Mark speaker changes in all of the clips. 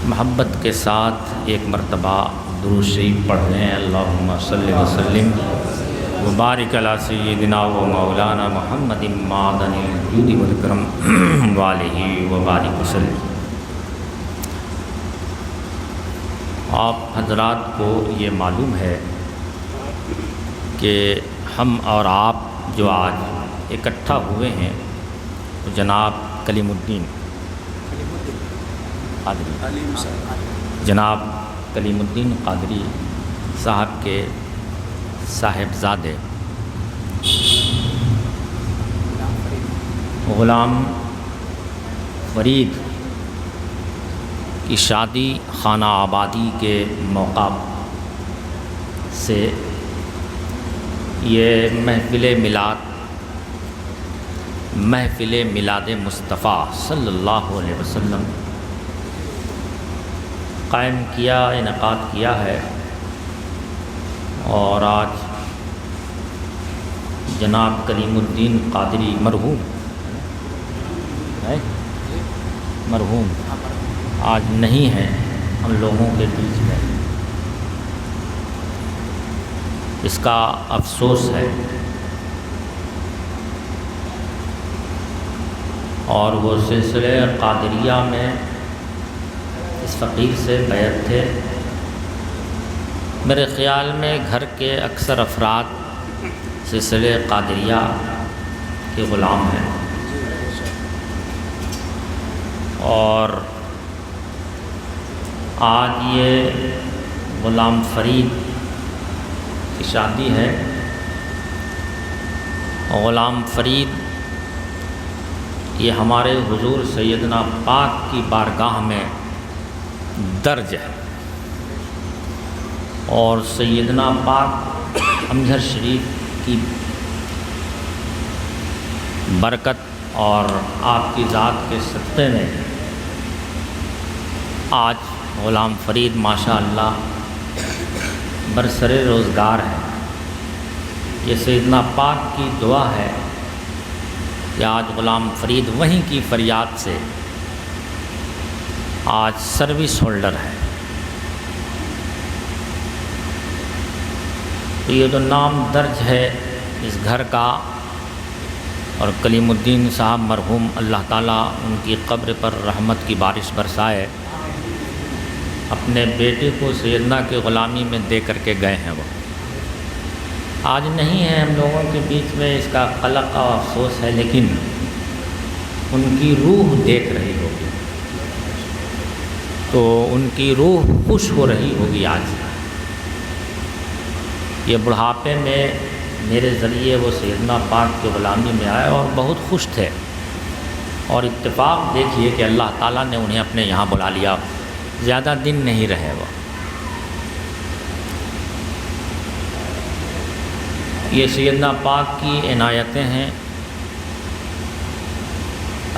Speaker 1: محبت کے ساتھ ایک مرتبہ درود شریف پڑھ لیں۔ اللہم صلی وسلم وبارک علی سیدنا و مولانا محمد معدن الجود والکرم وآلہ وبارک وسلم۔ آپ حضرات کو یہ معلوم ہے کہ ہم اور آپ جو آج اکٹھا ہوئے ہیں تو جناب کلیم الدین قادری، جناب کلیم الدین قادری صاحب کے صاحبزادے غلام فرید کی شادی خانہ آبادی کے موقع سے یہ محفل میلاد مصطفیٰ صلی اللہ علیہ وسلم قائم کیا، انعقاد کیا ہے، اور آج جناب کلیم الدین قادری مرحوم آج نہیں ہیں ہم لوگوں کے بیچ میں، اس کا افسوس ہے، اور وہ سلسلے قادریہ میں اس فقیر سے بیعت تھے۔ میرے خیال میں گھر کے اکثر افراد سلسلے قادریہ کے غلام ہیں، اور آج یہ غلام فرید کی شادی ہے۔ غلام فرید یہ ہمارے حضور سیدنا پاک کی بارگاہ میں درج ہے، اور سیدنا پاک امجد شریف کی برکت اور آپ کی ذات کے صدقے میں آج غلام فرید ماشاءاللہ برسر روزگار ہے۔ یہ سیدنا پاک کی دعا ہے کہ آج غلام فرید وہیں کی فریاد سے آج سروس ہولڈر ہے۔ تو یہ جو نام درج ہے اس گھر کا، اور کلیم الدین صاحب مرحوم اللہ تعالیٰ ان کی قبر پر رحمت کی بارش برسائے، اپنے بیٹے کو سیدنا کے غلامی میں دے کر کے گئے ہیں، وہ آج نہیں ہیں ہم لوگوں کے بیچ میں، اس کا قلق اور افسوس ہے، لیکن ان کی روح دیکھ رہی ہوگی، تو ان کی روح خوش ہو رہی ہوگی۔ آج یہ بڑھاپے میں میرے ذریعے وہ سیدنا پاک کے غلامی میں آئے اور بہت خوش تھے، اور اتفاق دیکھیے کہ اللہ تعالیٰ نے انہیں اپنے یہاں بلا لیا، زیادہ دن نہیں رہے وہ۔ یہ سیدنا پاک کی عنایتیں ہیں۔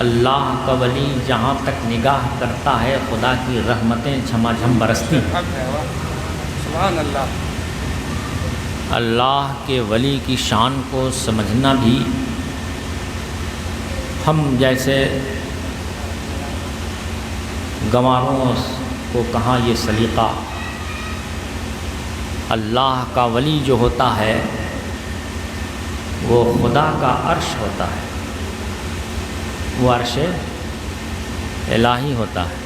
Speaker 1: اللہ کا ولی جہاں تک نگاہ کرتا ہے خدا کی رحمتیں جھما جھم برستی ہیں۔
Speaker 2: سبحان اللہ۔
Speaker 1: اللہ کے ولی کی شان کو سمجھنا بھی ہم جیسے گنواروں کو کہاں یہ سلیقہ، اللہ کا ولی جو ہوتا ہے وہ خدا کا عرش ہوتا ہے، وہ عرش الہی ہوتا ہے،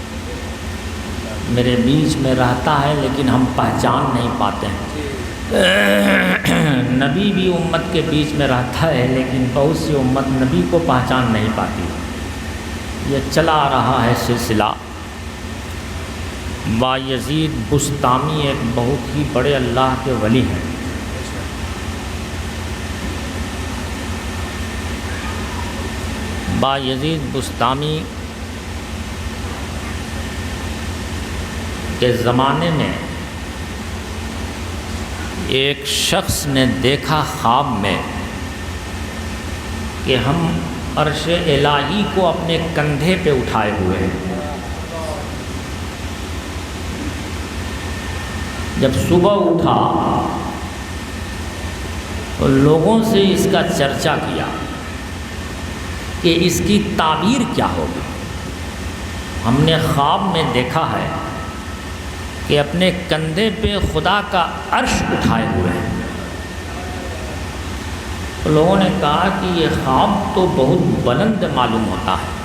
Speaker 1: میرے بیچ میں رہتا ہے لیکن ہم پہچان نہیں پاتے ہیں۔ نبی بھی امت کے بیچ میں رہتا ہے لیکن بہت سی امت نبی کو پہچان نہیں پاتی۔ یہ چلا آ رہا ہے سلسلہ۔ بایزید بسطامی ایک بہت ہی بڑے اللہ کے ولی ہیں، بایزید بسطامی کے زمانے میں ایک شخص نے دیکھا خواب میں کہ ہم عرش الہی کو اپنے کندھے پہ اٹھائے ہوئے ہیں۔ جب صبح اٹھا تو لوگوں سے اس کا چرچا کیا کہ اس کی تعبیر کیا ہوگی۔ ہم نے خواب میں دیکھا ہے کہ اپنے کندھے پہ خدا کا عرش اٹھائے ہوئے ہیں۔ لوگوں نے کہا کہ یہ خواب تو بہت بلند معلوم ہوتا ہے،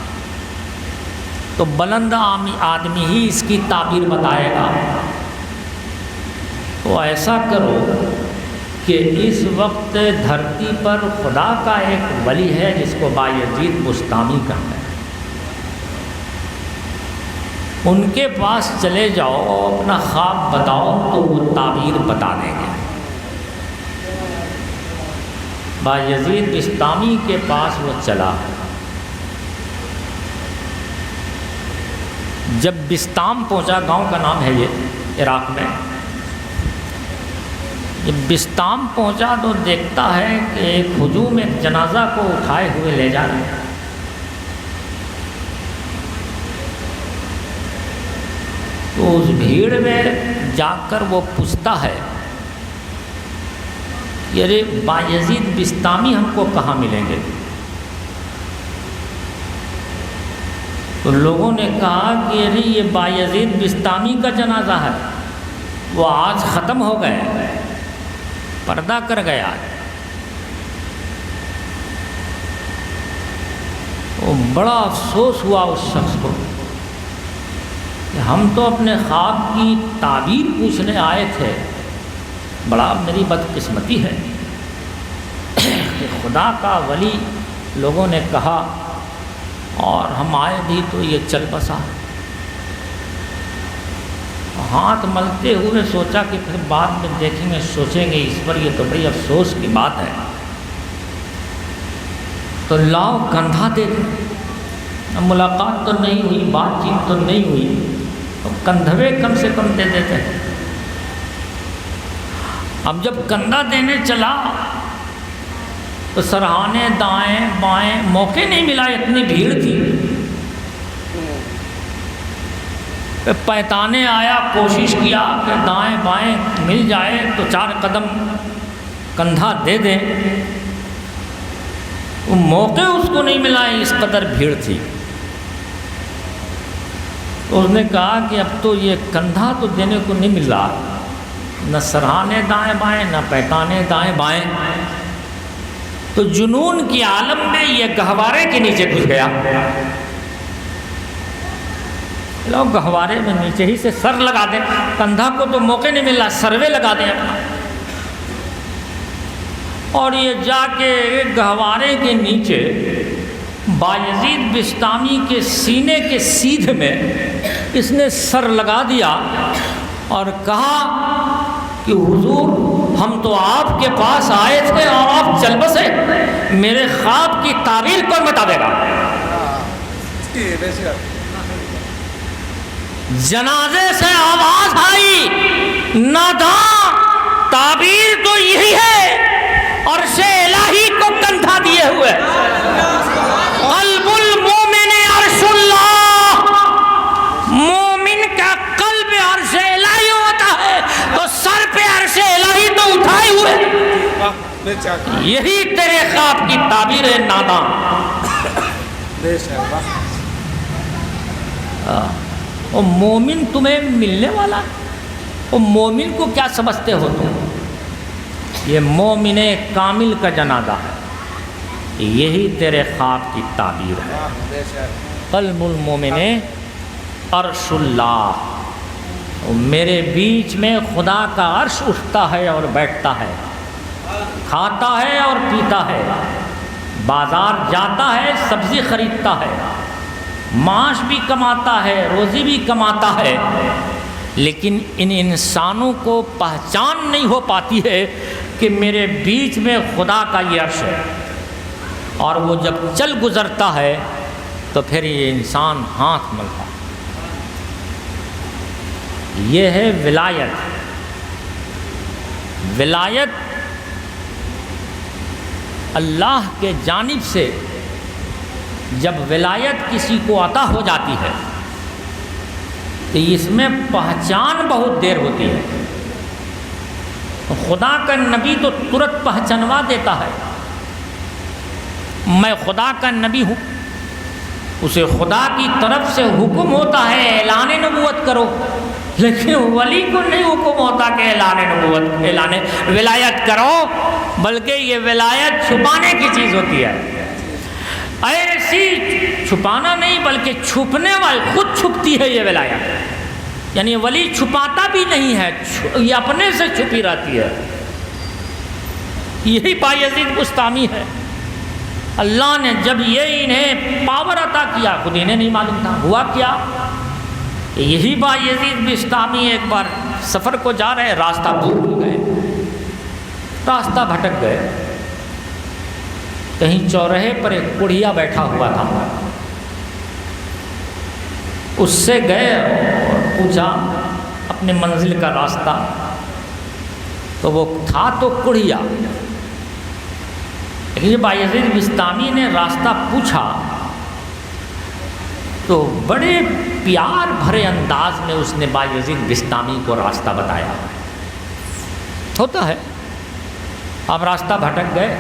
Speaker 1: تو بلند آدمی ہی اس کی تعبیر بتائے گا۔ تو ایسا کرو کہ اس وقت دھرتی پر خدا کا ایک ولی ہے جس کو بایزید بسطامی کہتے ہیں، ان کے پاس چلے جاؤ، اپنا خواب بتاؤ تو وہ تعبیر بتا دیں گے۔ بایزید بسطامی کے پاس وہ چلا۔ جب بسطام پہنچا، گاؤں کا نام ہے یہ عراق میں، جب بسطام پہنچا تو دیکھتا ہے کہ ایک ہجوم ایک جنازہ کو اٹھائے ہوئے لے جا رہے ہیں۔ تو اس بھیڑ میں جا کر وہ پوچھتا ہے کہ ارے بایزید بسطامی ہم کو کہاں ملیں گے؟ تو لوگوں نے کہا کہ ارے یہ بایزید بسطامی کا جنازہ ہے، وہ آج ختم ہو گئے، پردہ کر گیا۔ وہ بڑا افسوس ہوا اس شخص کو کہ ہم تو اپنے خواب کی تعبیر پوچھنے آئے تھے، بڑا میری بدقسمتی ہے کہ خدا کا ولی لوگوں نے کہا اور ہم آئے بھی تو یہ چل بسا۔ ہاتھ ملتے ہوئے سوچا کہ پھر بعد میں دیکھیں گے، سوچیں گے اس پر، یہ تو بڑی افسوس کی بات ہے۔ تو لاؤ کندھا دے دیں، ملاقات تو نہیں ہوئی، بات چیت تو نہیں ہوئی، تو کندھوے کم سے کم دے دیتے ہیں۔ اب جب کندھا دینے چلا تو سرہانے دائیں بائیں موقع نہیں ملا، اتنی بھیڑ تھی۔ پہتانے آیا، کوشش کیا کہ دائیں بائیں مل جائے تو 4 قدم کندھا دے دیں، وہ موقع اس کو نہیں ملا، اس قدر بھیڑ تھی۔ تو اس نے کہا کہ اب تو یہ کندھا تو دینے کو نہیں مل رہا، نہ سرہانے دائیں بائیں نہ پہتانے دائیں بائیں۔ تو جنون کی عالم میں یہ گہوارے کے نیچے گھس گیا۔ لوگ گہوارے میں نیچے ہی سے سر لگا دیں، کندھا کو تو موقع نہیں مل رہا، سروے لگا دیں اپنا۔ اور یہ جا کے گہوارے کے نیچے بایزید بسطامی کے سینے کے سیدھ میں اس نے سر لگا دیا اور کہا کہ حضور ہم تو آپ کے پاس آئے تھے اور آپ چل بسے، میرے خواب کی تعبیر کون بتا دے گا؟ جنازے سے آواز آئی، ناداں، تعبیر تو یہی ہے، عرش الہی کو کندھا دیے ہوئے۔ قلب المومن عرش اللہ، مومن کا قلب عرش الہی ہوتا ہے، تو سر پہ عرش الہی تو اٹھائے ہوئے۔ یہی تیرے خواب کی تعبیر ہے ناداں۔ وہ مومن تمہیں ملنے والا، وہ مومن کو کیا سمجھتے ہو تم؟ یہ مومن کامل کا جنازہ ہے، یہی تیرے خواب کی تعبیر ہے۔ قلب المومن عرش اللہ، میرے بیچ میں خدا کا عرش اٹھتا ہے اور بیٹھتا ہے، کھاتا ہے اور پیتا ہے، بازار جاتا ہے، سبزی خریدتا ہے، معاش بھی کماتا ہے، روزی بھی کماتا ہے، لیکن ان انسانوں کو پہچان نہیں ہو پاتی ہے کہ میرے بیچ میں خدا کا یہ عرش ہے۔ اور وہ جب چل گزرتا ہے تو پھر یہ انسان ہاتھ ملتا ہے۔ یہ ہے ولایت۔ ولایت اللہ کے جانب سے جب ولایت کسی کو عطا ہو جاتی ہے تو اس میں پہچان بہت دیر ہوتی ہے۔ خدا کا نبی تو ترت پہچانوا دیتا ہے، میں خدا کا نبی ہوں، اسے خدا کی طرف سے حکم ہوتا ہے اعلان نبوت کرو، لیکن ولی کو نہیں حکم ہوتا کہ اعلان ولایت کرو، بلکہ یہ ولایت چھپانے کی چیز ہوتی ہے۔ ایسی چھپانا نہیں بلکہ چھپنے والی خود چھپتی ہے یہ ولایت، یعنی ولی چھپاتا بھی نہیں ہے، یہ اپنے سے چھپی رہتی ہے۔ یہی بایزید بستامی ہے۔ اللہ نے جب یہ انہیں پاور عطا کیا، خود انہیں نہیں معلوم تھا، ہوا کیا؟ یہی بایزید بستامی ایک بار سفر کو جا رہے، راستہ بھول گئے، راستہ بھٹک گئے۔ کہیں چوراہے پر ایک کوڑھیا بیٹھا ہوا تھا، اس سے گئے اور پوچھا اپنے منزل کا راستہ، تو وہ تھا تو کوڑھیا، لیکن جب بایزید بستامی نے راستہ پوچھا تو بڑے پیار بھرے انداز میں اس نے بایزید بستامی کو راستہ بتایا۔ ہوتا ہے، آپ راستہ بھٹک گئے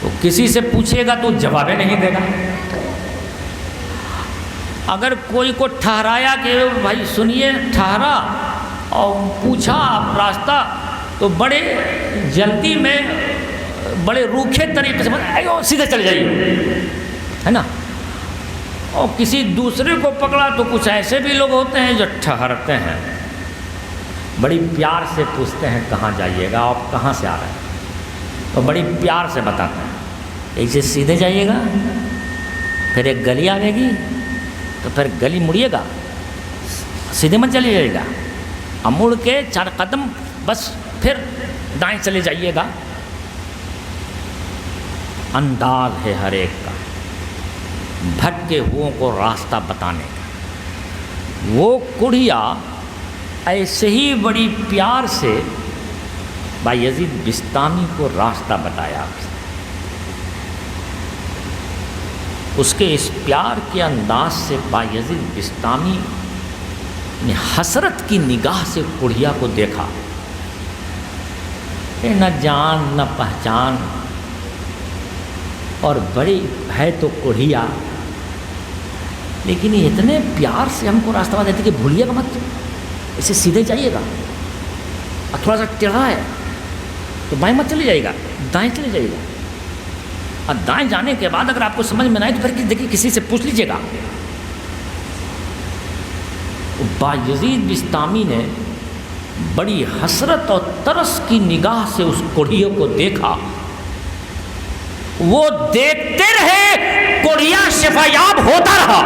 Speaker 1: تو کسی سے پوچھے گا تو جواب نہیں دے گا۔ اگر کوئی کو ٹھہرایا کہ بھائی سنیے، ٹھہرا اور پوچھا آپ راستہ، تو بڑے جلدی میں بڑے روکھے طریقے سے سیدھے چل جائیے، ہے نا۔ اور کسی دوسرے کو پکڑا تو کچھ ایسے بھی لوگ ہوتے ہیں جو ٹھہرتے ہیں، بڑی پیار سے پوچھتے ہیں کہاں جائیے گا، آپ کہاں سے آ رہے ہیں، تو بڑی پیار سے بتاتے ہیں ایسے سیدھے جائیے گا، پھر ایک گلی آئے گی تو پھر گلی مڑیے گا، سیدھے مت چلے جائیے گا، اب مڑ کے 4 قدم بس پھر دائیں چلے جائیے گا۔ انداز ہے ہر ایک کا بھٹکے ہوئوں کو راستہ بتانے کا۔ وہ کوڑھیا ایسے ہی بڑی پیار سے بایزید بستامی کو راستہ بتایا۔ اس کے اس پیار کے انداز سے بایزید بستامی نے حسرت کی نگاہ سے کوڑھیا کو دیکھا، کہ نہ جان نہ پہچان، اور بڑی ہے تو کوڑھیا، لیکن اتنے پیار سے ہم کو راستہ بتاتے کہ بھولیے گا مت، اسے سیدھے جائیے گا، اور تھوڑا سا ٹیڑھا ہے تو بائیں مت چلے جائے گا، دائیں چلے جائیے گا، اور دائیں جانے کے بعد اگر آپ کو سمجھ میں نہ آئے تو پھر دیکھیے کسی سے پوچھ لیجیے گا۔ بایزید بستامی نے بڑی حسرت اور ترس کی نگاہ سے اس کوڑھیے کو دیکھا، وہ دیکھتے رہے، کوڑھیا شفا یاب ہوتا رہا۔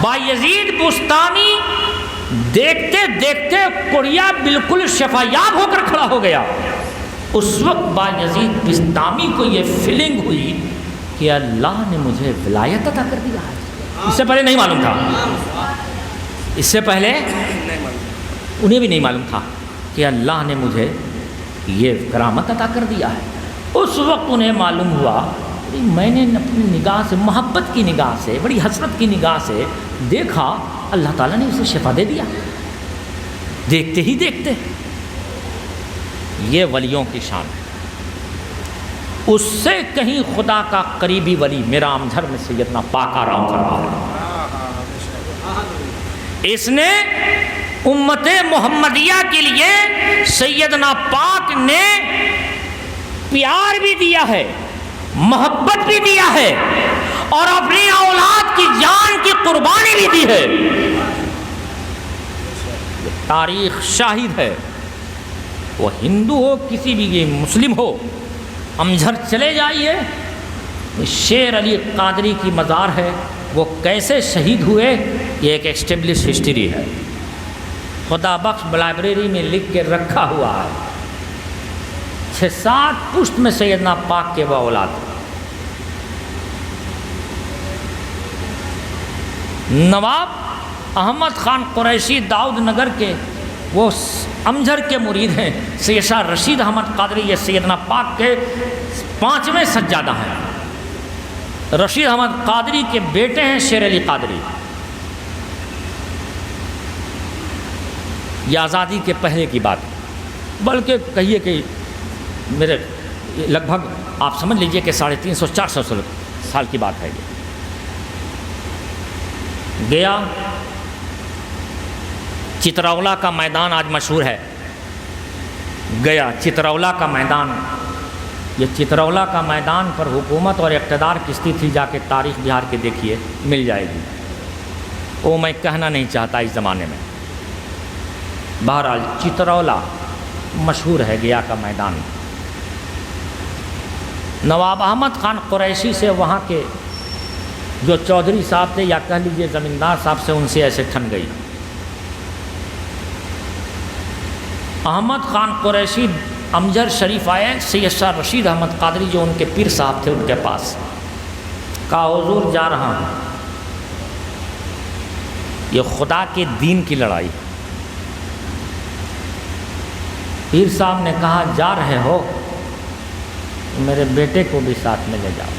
Speaker 1: بایزید بستامی دیکھتے دیکھتے کوڑھیا بالکل شفا یاب ہو کر کھڑا ہو گیا۔ اس وقت بایزید بستامی کو یہ فیلنگ ہوئی کہ اللہ نے مجھے ولایت عطا کر دیا ہے۔ اس سے پہلے نہیں معلوم تھا، اس سے پہلے انہیں بھی نہیں معلوم تھا کہ اللہ نے مجھے یہ کرامت عطا کر دیا ہے۔ اس وقت انہیں معلوم ہوا کہ میں نے اپنی نگاہ سے، محبت کی نگاہ سے، بڑی حسرت کی نگاہ سے دیکھا، اللہ تعالیٰ نے اسے شفا دے دیا دیکھتے ہی دیکھتے۔ یہ ولیوں کی شان ہے۔ اس سے کہیں خدا کا قریبی ولی میرا امجھر میں سیدنا پاک آرام فرما ہے۔ اس نے امت محمدیہ کے لیے سیدنا پاک نے پیار بھی دیا ہے، محبت بھی دیا ہے، اور اپنی اولاد کی جان کی قربانی بھی دی ہے۔ تاریخ شاہد ہے، وہ ہندو ہو، کسی بھی مسلم ہو، امجھر چلے جائیے، شیر علی قادری کی مزار ہے، وہ کیسے شہید ہوئے یہ ایک ایسٹیبلش ہسٹری ہے، خدا بخش لائبریری میں لکھ کے رکھا ہوا ہے۔ 6-7 پشت میں سیدنا پاک کے وہ اولاد۔ نواب احمد خان قریشی داؤد نگر کے وہ امجھر کے مرید ہیں، سید شاہ رشید احمد قادری یہ سیدنا پاک کے 5ویں سجادہ ہیں۔ رشید احمد قادری کے بیٹے ہیں شیر علی قادری۔ یہ آزادی کے پہلے کی بات، بلکہ کہیے کہ میرے لگ بھگ آپ سمجھ لیجئے کہ 350-400 سال کی بات ہے۔ یہ گیا چترولہ کا میدان آج مشہور ہے، گیا چترولہ کا میدان، یہ چترولہ کا میدان پر حکومت اور اقتدار کس کی تھی، جا کے تاریخ بہار کے دیکھیے، مل جائے گی، وہ میں کہنا نہیں چاہتا اس زمانے میں۔ بہرحال چترولہ مشہور ہے، گیا کا میدان۔ نواب احمد خان قریشی سے وہاں کے جو چودھری صاحب تھے یا کہہ لیجیے زمیندار صاحب سے، ان سے ایسے ٹھن گئی۔ احمد خان قریشی امجر شریف آئے، سید شاہ رشید احمد قادری جو ان کے پیر صاحب تھے ان کے پاس، کہا حضور جا رہا ہوں، یہ خدا کے دین کی لڑائی۔ پیر صاحب نے کہا جا رہے ہو میرے بیٹے کو بھی ساتھ میں لے جاؤ۔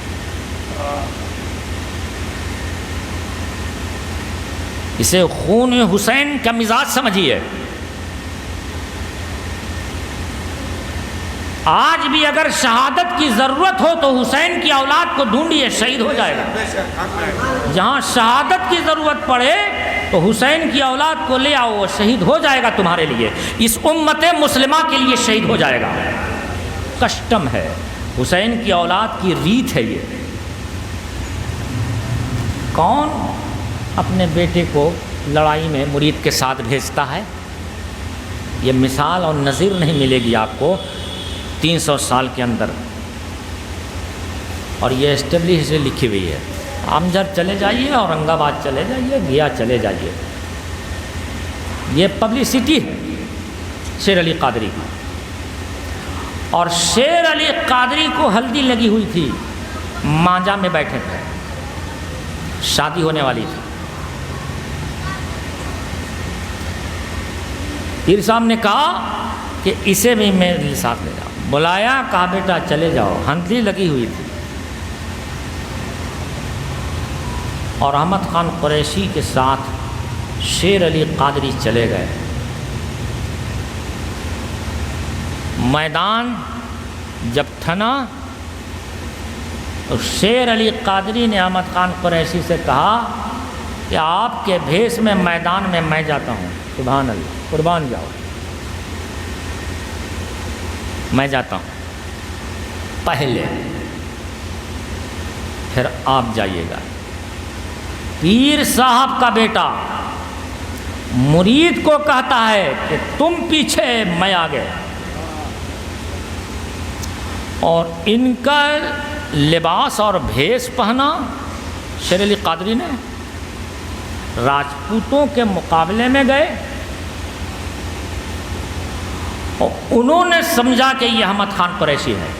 Speaker 1: اسے خون حسین کا مزاج سمجھیے۔ آج بھی اگر شہادت کی ضرورت ہو تو حسین کی اولاد کو ڈھونڈیے، شہید ہو جائے گا۔ جہاں شہادت کی ضرورت پڑے تو حسین کی اولاد کو لے آؤ، وہ شہید ہو جائے گا تمہارے لیے، اس امت مسلمہ کے لیے شہید ہو جائے گا۔ کسٹم ہے، حسین کی اولاد کی ریت ہے یہ۔ کون اپنے بیٹے کو لڑائی میں مرید کے ساتھ بھیجتا ہے؟ یہ مثال اور نظیر نہیں ملے گی آپ کو 300 سال کے اندر، اور یہ اسٹیبلش سے لکھی ہوئی ہے۔ امجر چلے جائیے، اورنگ آباد چلے جائیے، گیا چلے جائیے، یہ پبلسٹی ہے شیر علی قادری کی۔ اور شیر علی قادری کو ہلدی لگی ہوئی تھی، مانجا میں بیٹھے تھے، شادی ہونے والی تھی۔ پیر صاحب نے کہا کہ اسے بھی میرے ساتھ لے جاؤ، بلایا، کہا بیٹا چلے جاؤ، ہلدی لگی ہوئی تھی۔ اور احمد خان قریشی کے ساتھ شیر علی قادری چلے گئے۔ میدان جب تھنا تو شیر علی قادری نے احمد خان قریشی سے کہا کہ آپ کے بھیس میں میدان میں میں جاتا ہوں، سبحان اللہ، قربان جاؤ، میں جاتا ہوں پہلے، پھر آپ جائیے گا۔ پیر صاحب کا بیٹا مرید کو کہتا ہے کہ تم پیچھے میں آگے، اور ان کا لباس اور بھیس پہنا شیر علی قادری نے راجپوتوں کے مقابلے میں گئے، اور انہوں نے سمجھا کہ یہ احمد خان قریشی ہے،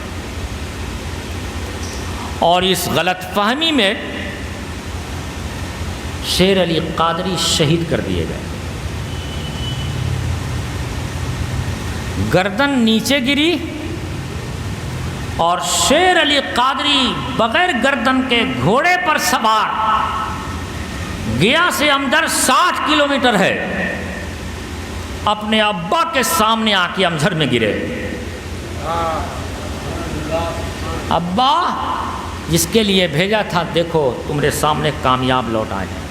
Speaker 1: اور اس غلط فہمی میں شیر علی قادری شہید کر دیے گئے۔ گردن نیچے گری اور شیر علی قادری بغیر گردن کے گھوڑے پر سوار، گیا سے امجر 60 کلومیٹر ہے، اپنے ابا کے سامنے آ کے امجر میں گرے۔ ابا جس کے لیے بھیجا تھا، دیکھو تمہارے سامنے کامیاب لوٹ آئے ہیں،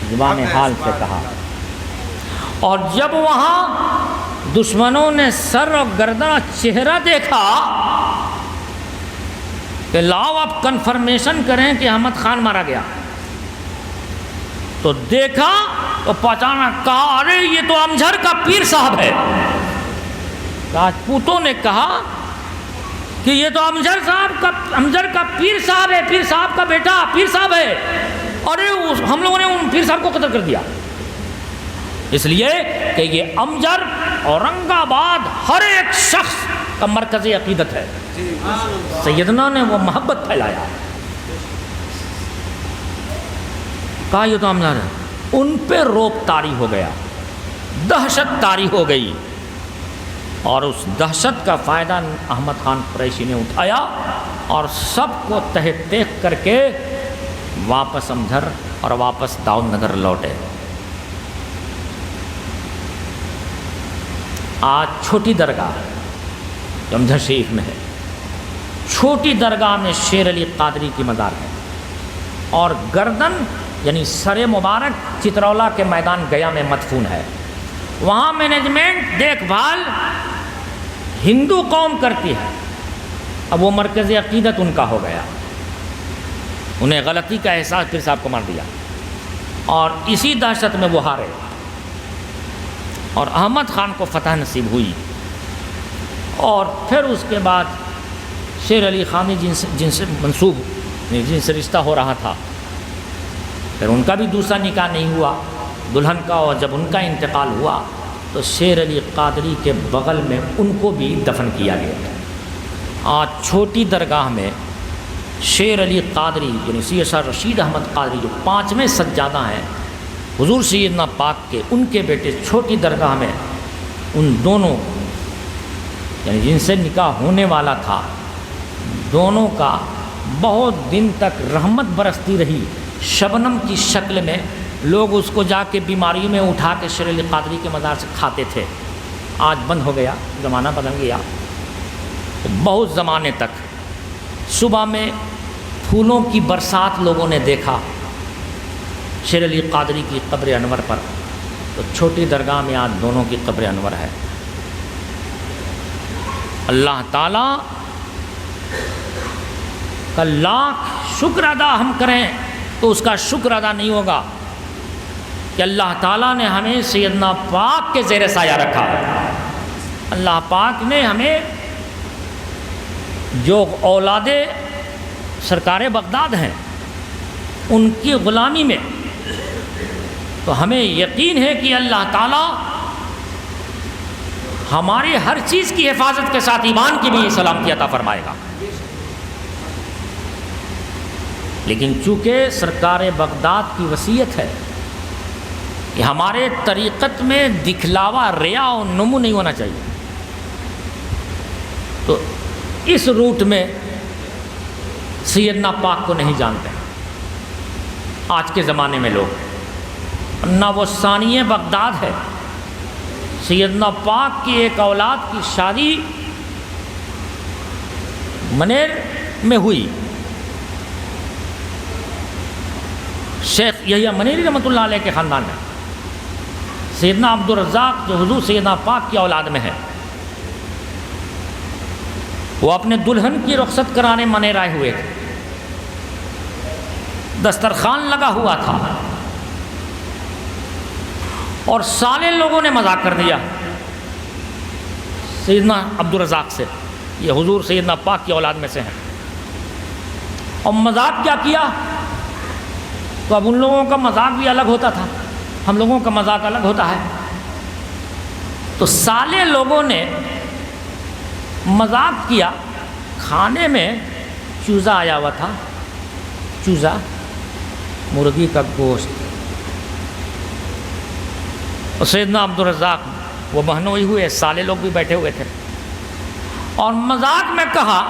Speaker 1: زبان حال سے کہا۔ اور جب وہاں دشمنوں نے سر اور گردن اور چہرہ دیکھا کہ لاؤ اب کنفرمیشن کریں کہ احمد خان مارا گیا، تو دیکھا تو پہچانا، کہا ارے یہ تو امجر کا پیر صاحب ہے۔ راجپوتوں نے کہا کہ یہ تو امجر کا پیر صاحب ہے، پیر صاحب کا بیٹا پیر صاحب ہے، ارے ہم لوگوں نے ان پیر صاحب کو قتل کر دیا، اس لیے کہ یہ امجر اورنگ آباد ہر ایک شخص کا مرکزی عقیدت ہے۔ سیدنا نے وہ محبت پھیلایا، کہا یہ تو امجر ہے، ان پہ روب طاری ہو گیا، دہشت طاری ہو گئی، اور اس دہشت کا فائدہ احمد خان قریشی نے اٹھایا اور سب کو تہ تیغ کر کے واپس امجر اور واپس داؤد نگر لوٹے۔ آج چھوٹی درگاہ جو امجر شریف میں ہے، چھوٹی درگاہ میں شیر علی قادری کی مزار ہے، اور گردن یعنی سر مبارک چترولہ کے میدان گیا میں مدفون ہے. وہاں مینجمنٹ دیکھ بھال ہندو قوم کرتی ہے. اب وہ مرکز عقیدت ان کا ہو گیا, انہیں غلطی کا احساس پھر صاحب کو مار دیا, اور اسی دہشت میں وہ ہارے اور احمد خان کو فتح نصیب ہوئی. اور پھر اس کے بعد شیر علی خانی جن سے منسوب جن سے رشتہ ہو رہا تھا, پھر ان کا بھی دوسرا نکاح نہیں ہوا دلہن کا, اور جب ان کا انتقال ہوا تو شیر علی قادری کے بغل میں ان کو بھی دفن کیا گیا. آج چھوٹی درگاہ میں شیر علی قادری یعنی سید شاہ رشید احمد قادری جو 5ویں سجادہ ہیں حضور سیدنا پاک کے, ان کے بیٹے چھوٹی درگاہ میں ان دونوں یعنی جن سے نکاح ہونے والا تھا دونوں کا بہت دن تک رحمت برستی رہی. شبنم کی شکل میں لوگ اس کو جا کے بیماریوں میں اٹھا کے شیر علی قادری کے مزار سے کھاتے تھے. آج بند ہو گیا, زمانہ بدل گیا. بہت زمانے تک صبح میں پھولوں کی برسات لوگوں نے دیکھا شیر علی قادری کی قبر انور پر, تو چھوٹی درگاہ میں آج دونوں کی قبر انور ہے. اللہ تعالیٰ کا لاکھ شکر ادا ہم کریں تو اس کا شکر ادا نہیں ہوگا کہ اللہ تعالیٰ نے ہمیں سیدنا پاک کے زیر سایہ رکھا. اللہ پاک نے ہمیں جو اولاد سرکار بغداد ہیں ان کی غلامی میں, تو ہمیں یقین ہے کہ اللہ تعالیٰ ہماری ہر چیز کی حفاظت کے ساتھ ایمان کی بھی سلامتی عطا فرمائے گا. لیکن چونکہ سرکار بغداد کی وصیت ہے کہ ہمارے طریقت میں دکھلاوا, ریا و نمو نہیں ہونا چاہیے, تو اس روٹ میں سیدنا پاک کو نہیں جانتے آج کے زمانے میں لوگ. نہ وہ ثانی بغداد ہے, سیدنا پاک کی ایک اولاد کی شادی منیر میں ہوئی. شیخ یحییٰ منیری رحمۃ اللہ علیہ کے خاندان میں سیدنا عبدالرزاق جو حضور سیدنا پاک کی اولاد میں ہے, وہ اپنے دلہن کی رخصت کرانے منیر آئے ہوئے تھے. دسترخوان لگا ہوا تھا اور سارے لوگوں نے مذاق کر دیا سیدنا عبدالرزاق سے, یہ حضور سیدنا پاک کی اولاد میں سے ہیں. اور مذاق کیا کیا, تو اب ان لوگوں کا مذاق بھی الگ ہوتا تھا, ہم لوگوں کا مذاق الگ ہوتا ہے. تو سارے لوگوں نے مذاق کیا. کھانے میں چوزا آیا ہوا تھا, چوزا مرغی کا گوشت, اور سیدنا عبدالرزاق وہ بہنوئی ہوئے, سالے لوگ بھی بیٹھے ہوئے تھے, اور مذاق میں کہا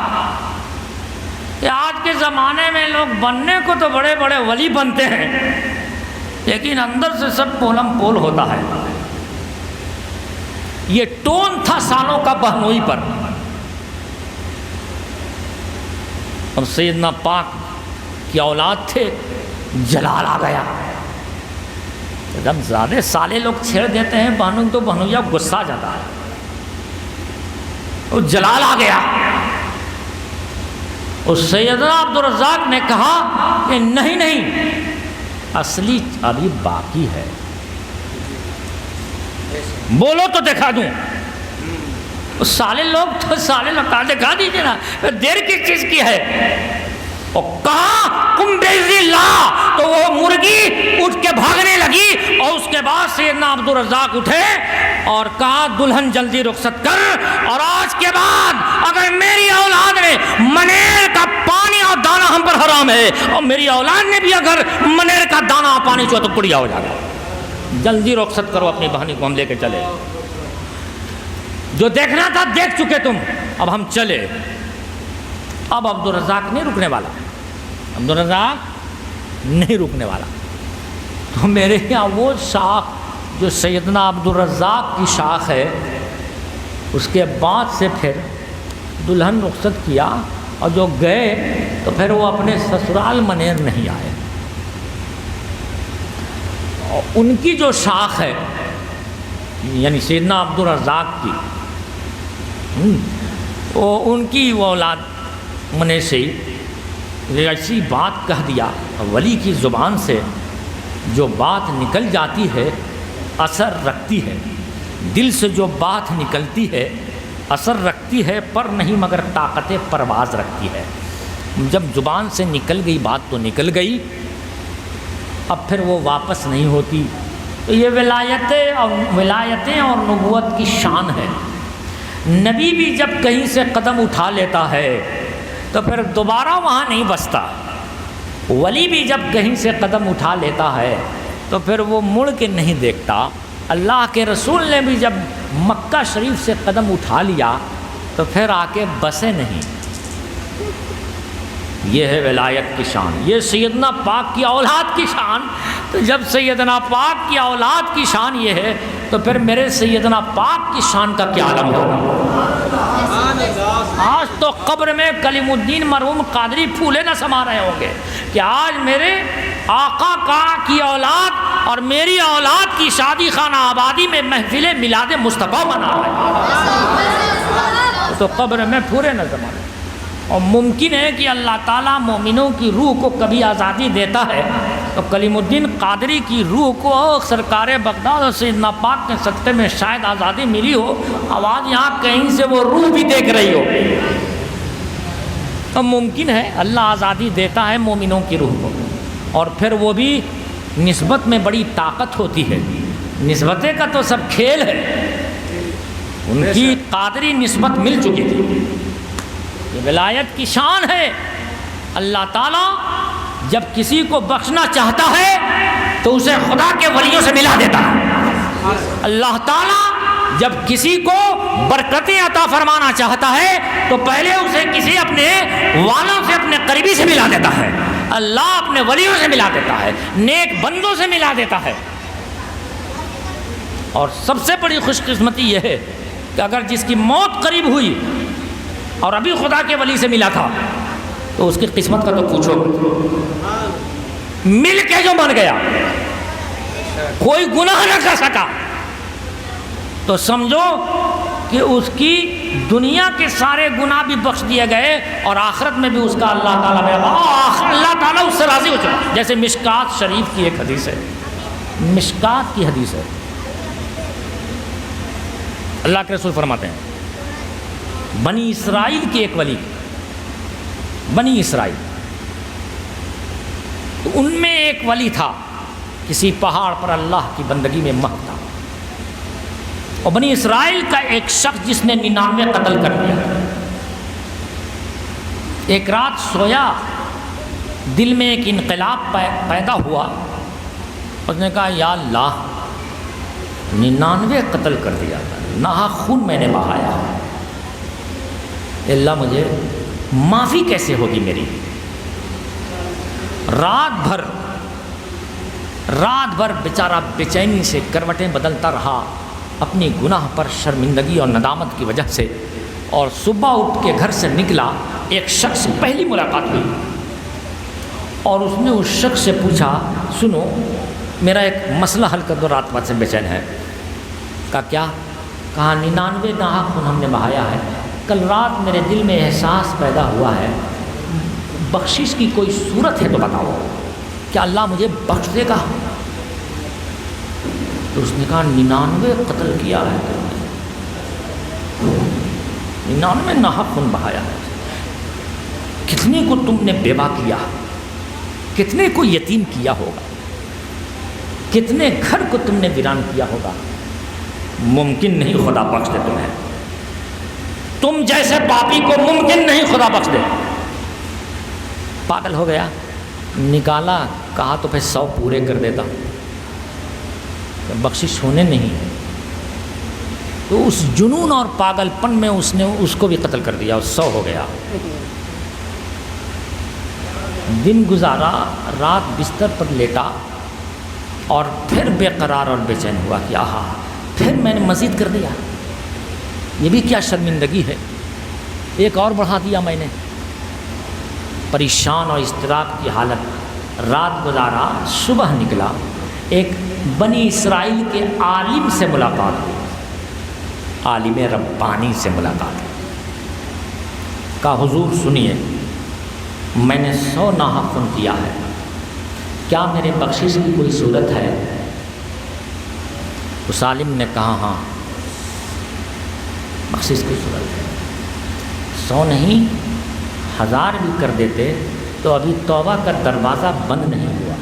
Speaker 1: کہ آج کے زمانے میں لوگ بننے کو تو بڑے بڑے ولی بنتے ہیں لیکن اندر سے سب پولم پول ہوتا ہے. یہ ٹون تھا سالوں کا بہنوئی پر. اور سیدنا پاک کی اولاد تھے, جلال آ گیا. جب زیادہ سالے لوگ چھیڑ دیتے ہیں بہنوں تو بہنویا غصہ آ جاتا ہے, اور جلال آ گیا. اور سیدنا عبدالرزاق نے کہا کہ نہیں نہیں, اصلی ابھی باقی ہے, بولو تو دکھا دوں. سالے لوگ تو سالے لوگ دکھا دیجیے نا, دیر کی چیز کی ہے. اور کہا تم بیزی لا, تو وہ مرغی اٹھ کے بھاگنے لگی. اور اس کے بعد سیدنا عبدالرزاق اٹھے اور کہا دلہن جلدی رخصت کر, اور آج کے بعد اگر میری اولاد نے منیر کا پانی اور دانا ہم پر حرام ہے, اور میری اولاد نے بھی اگر منیر کا دانا اور پانی چھوڑا تو پڑیا ہو جائے گا. جلدی رخصت کرو اپنی بہنی کو, ہم لے کے چلے. جو دیکھنا تھا دیکھ چکے تم, اب ہم چلے. اب عبدالرزاق نہیں رکنے والا, عبدالرزاق نہیں رکنے والا. تو میرے یہاں وہ شاخ جو سیدنا عبدالرزاق کی شاخ ہے, اس کے بعد سے پھر دلہن رخصت کیا, اور جو گئے تو پھر وہ اپنے سسرال منیر نہیں آئے. اور ان کی جو شاخ ہے یعنی سیدنا عبدالرزاق کی وہ ان کی وہ اولاد منع سے ایسی بات کہہ دیا. ولی کی زبان سے جو بات نکل جاتی ہے اثر رکھتی ہے، دل سے جو بات نکلتی ہے اثر رکھتی ہے، پر نہیں مگر طاقت پرواز رکھتی ہے. جب زبان سے نکل گئی بات تو نکل گئی، اب پھر وہ واپس نہیں ہوتی. تو یہ ولایتیں اور نبوت کی شان ہے. نبی بھی جب کہیں سے قدم اٹھا لیتا ہے تو پھر دوبارہ وہاں نہیں بستا. ولی بھی جب کہیں سے قدم اٹھا لیتا ہے تو پھر وہ مڑ کے نہیں دیکھتا. اللہ کے رسول نے بھی جب مکہ شریف سے قدم اٹھا لیا تو پھر آ کے بسے نہیں. یہ ہے ولایت کی شان، یہ سیدنا پاک کی اولاد کی شان. تو جب سیدنا پاک کی اولاد کی شان یہ ہے تو پھر میرے سیدنا پاک کی شان کا کیا عالم ہوگا. آج تو قبر میں کلیم الدین مرحوم قادری پھولے نہ سما رہے ہوں گے کہ آج میرے آقا کا کی اولاد اور میری اولاد کی شادی خانہ آبادی میں محفل میلاد مصطفیٰ بنا ہے. تو قبر میں پھولے نہ سما رہے. اور ممکن ہے کہ اللہ تعالیٰ مومنوں کی روح کو کبھی آزادی دیتا ہے تو کلیم الدین قادری کی روح کو سرکار بغداد اور سیدنا پاک کے صدقے میں شاید آزادی ملی ہو. آواز یہاں کہیں سے وہ روح بھی دیکھ رہی ہو. تو ممکن ہے اللہ آزادی دیتا ہے مومنوں کی روح کو، اور پھر وہ بھی نسبت میں بڑی طاقت ہوتی ہے. نسبتیں کا تو سب کھیل ہے. ان کی قادری نسبت مل چکی تھی. یہ ولایت کی شان ہے. اللہ تعالیٰ جب کسی کو بخشنا چاہتا ہے تو اسے خدا کے ولیوں سے ملا دیتا ہے. اللہ تعالیٰ جب کسی کو برکتیں عطا فرمانا چاہتا ہے تو پہلے اسے کسی اپنے والوں سے، اپنے قریبی سے ملا دیتا ہے. اللہ اپنے ولیوں سے ملا دیتا ہے، نیک بندوں سے ملا دیتا ہے. اور سب سے بڑی خوش قسمتی یہ ہے کہ اگر جس کی موت قریب ہوئی اور ابھی خدا کے ولی سے ملا تھا تو اس کی قسمت کا تو پوچھو. مل کے جو بن گیا، کوئی گناہ نہ کر سکا، تو سمجھو کہ اس کی دنیا کے سارے گناہ بھی بخش دیے گئے اور آخرت میں بھی اس کا اللہ تعالیٰ میں اللہ تعالیٰ اس سے راضی ہو چکا. جیسے مشکات شریف کی ایک حدیث ہے، مشکات کی حدیث ہے. اللہ کے رسول فرماتے ہیں بنی اسرائیل کے ایک ولی، بنی اسرائیل، تو ان میں ایک ولی تھا کسی پہاڑ پر اللہ کی بندگی میں مہک تھا. اور بنی اسرائیل کا ایک شخص جس نے 99 قتل کر دیا. ایک رات سویا، دل میں ایک انقلاب پیدا ہوا. اس نے کہا یا اللہ 99 قتل کر دیا، ناحق خون میں نے بہایا، اللہ مجھے معافی کیسے ہوگی میری. رات بھر بیچارہ بے چینی سے کروٹیں بدلتا رہا اپنی گناہ پر شرمندگی اور ندامت کی وجہ سے. اور صبح اٹھ کے گھر سے نکلا، ایک شخص سے پہلی ملاقات ہوئی اور اس نے اس شخص سے پوچھا سنو میرا ایک مسئلہ حل کر دو، رات بھر سے بے چین ہے. کہا کیا؟ کہا 99 ناحق خون ہم نے بہایا ہے. کل رات میرے دل میں احساس پیدا ہوا ہے، بخشش کی کوئی صورت ہے تو بتاؤ، کیا اللہ مجھے بخش دے گا؟ تو اس نے کہا 99 قتل کیا ہے تم نے، 99 ناحق خون بہایا ہے. کتنے کو تم نے بیوہ کیا، کتنے کو یتیم کیا ہوگا، کتنے گھر کو تم نے ویران کیا ہوگا. ممکن نہیں خدا بخش دے تمہیں، تم جیسے پاپی کو ممکن نہیں خدا بخش دے. پاگل ہو گیا، نکالا، کہا تو پھر 100 پورے کر دیتا، بخشش ہونے نہیں. تو اس جنون اور پاگل پن میں اس نے اس کو بھی قتل کر دیا، 100 ہو گیا. دن گزارا، رات بستر پر لیٹا اور پھر بے قرار اور بے چین ہوا کہ آہا پھر میں نے مزید کر دیا، یہ بھی کیا شرمندگی ہے، ایک اور بڑھا دیا میں نے. پریشان اور اضطراب کی حالت رات گزارا، صبح نکلا ایک بنی اسرائیل کے عالم سے ملاقات ہوئی، عالم ربانی سے ملاقات ہوئی۔ کہا حضور سنیے، میں نے 100 ناحق خون کیا ہے، کیا میرے بخشش کی کوئی صورت ہے؟ اس عالم نے کہا ہاں بخشش کی صورت ہے، 100 نہیں 1000 بھی کر دیتے تو ابھی توبہ کا دروازہ بند نہیں ہوا۔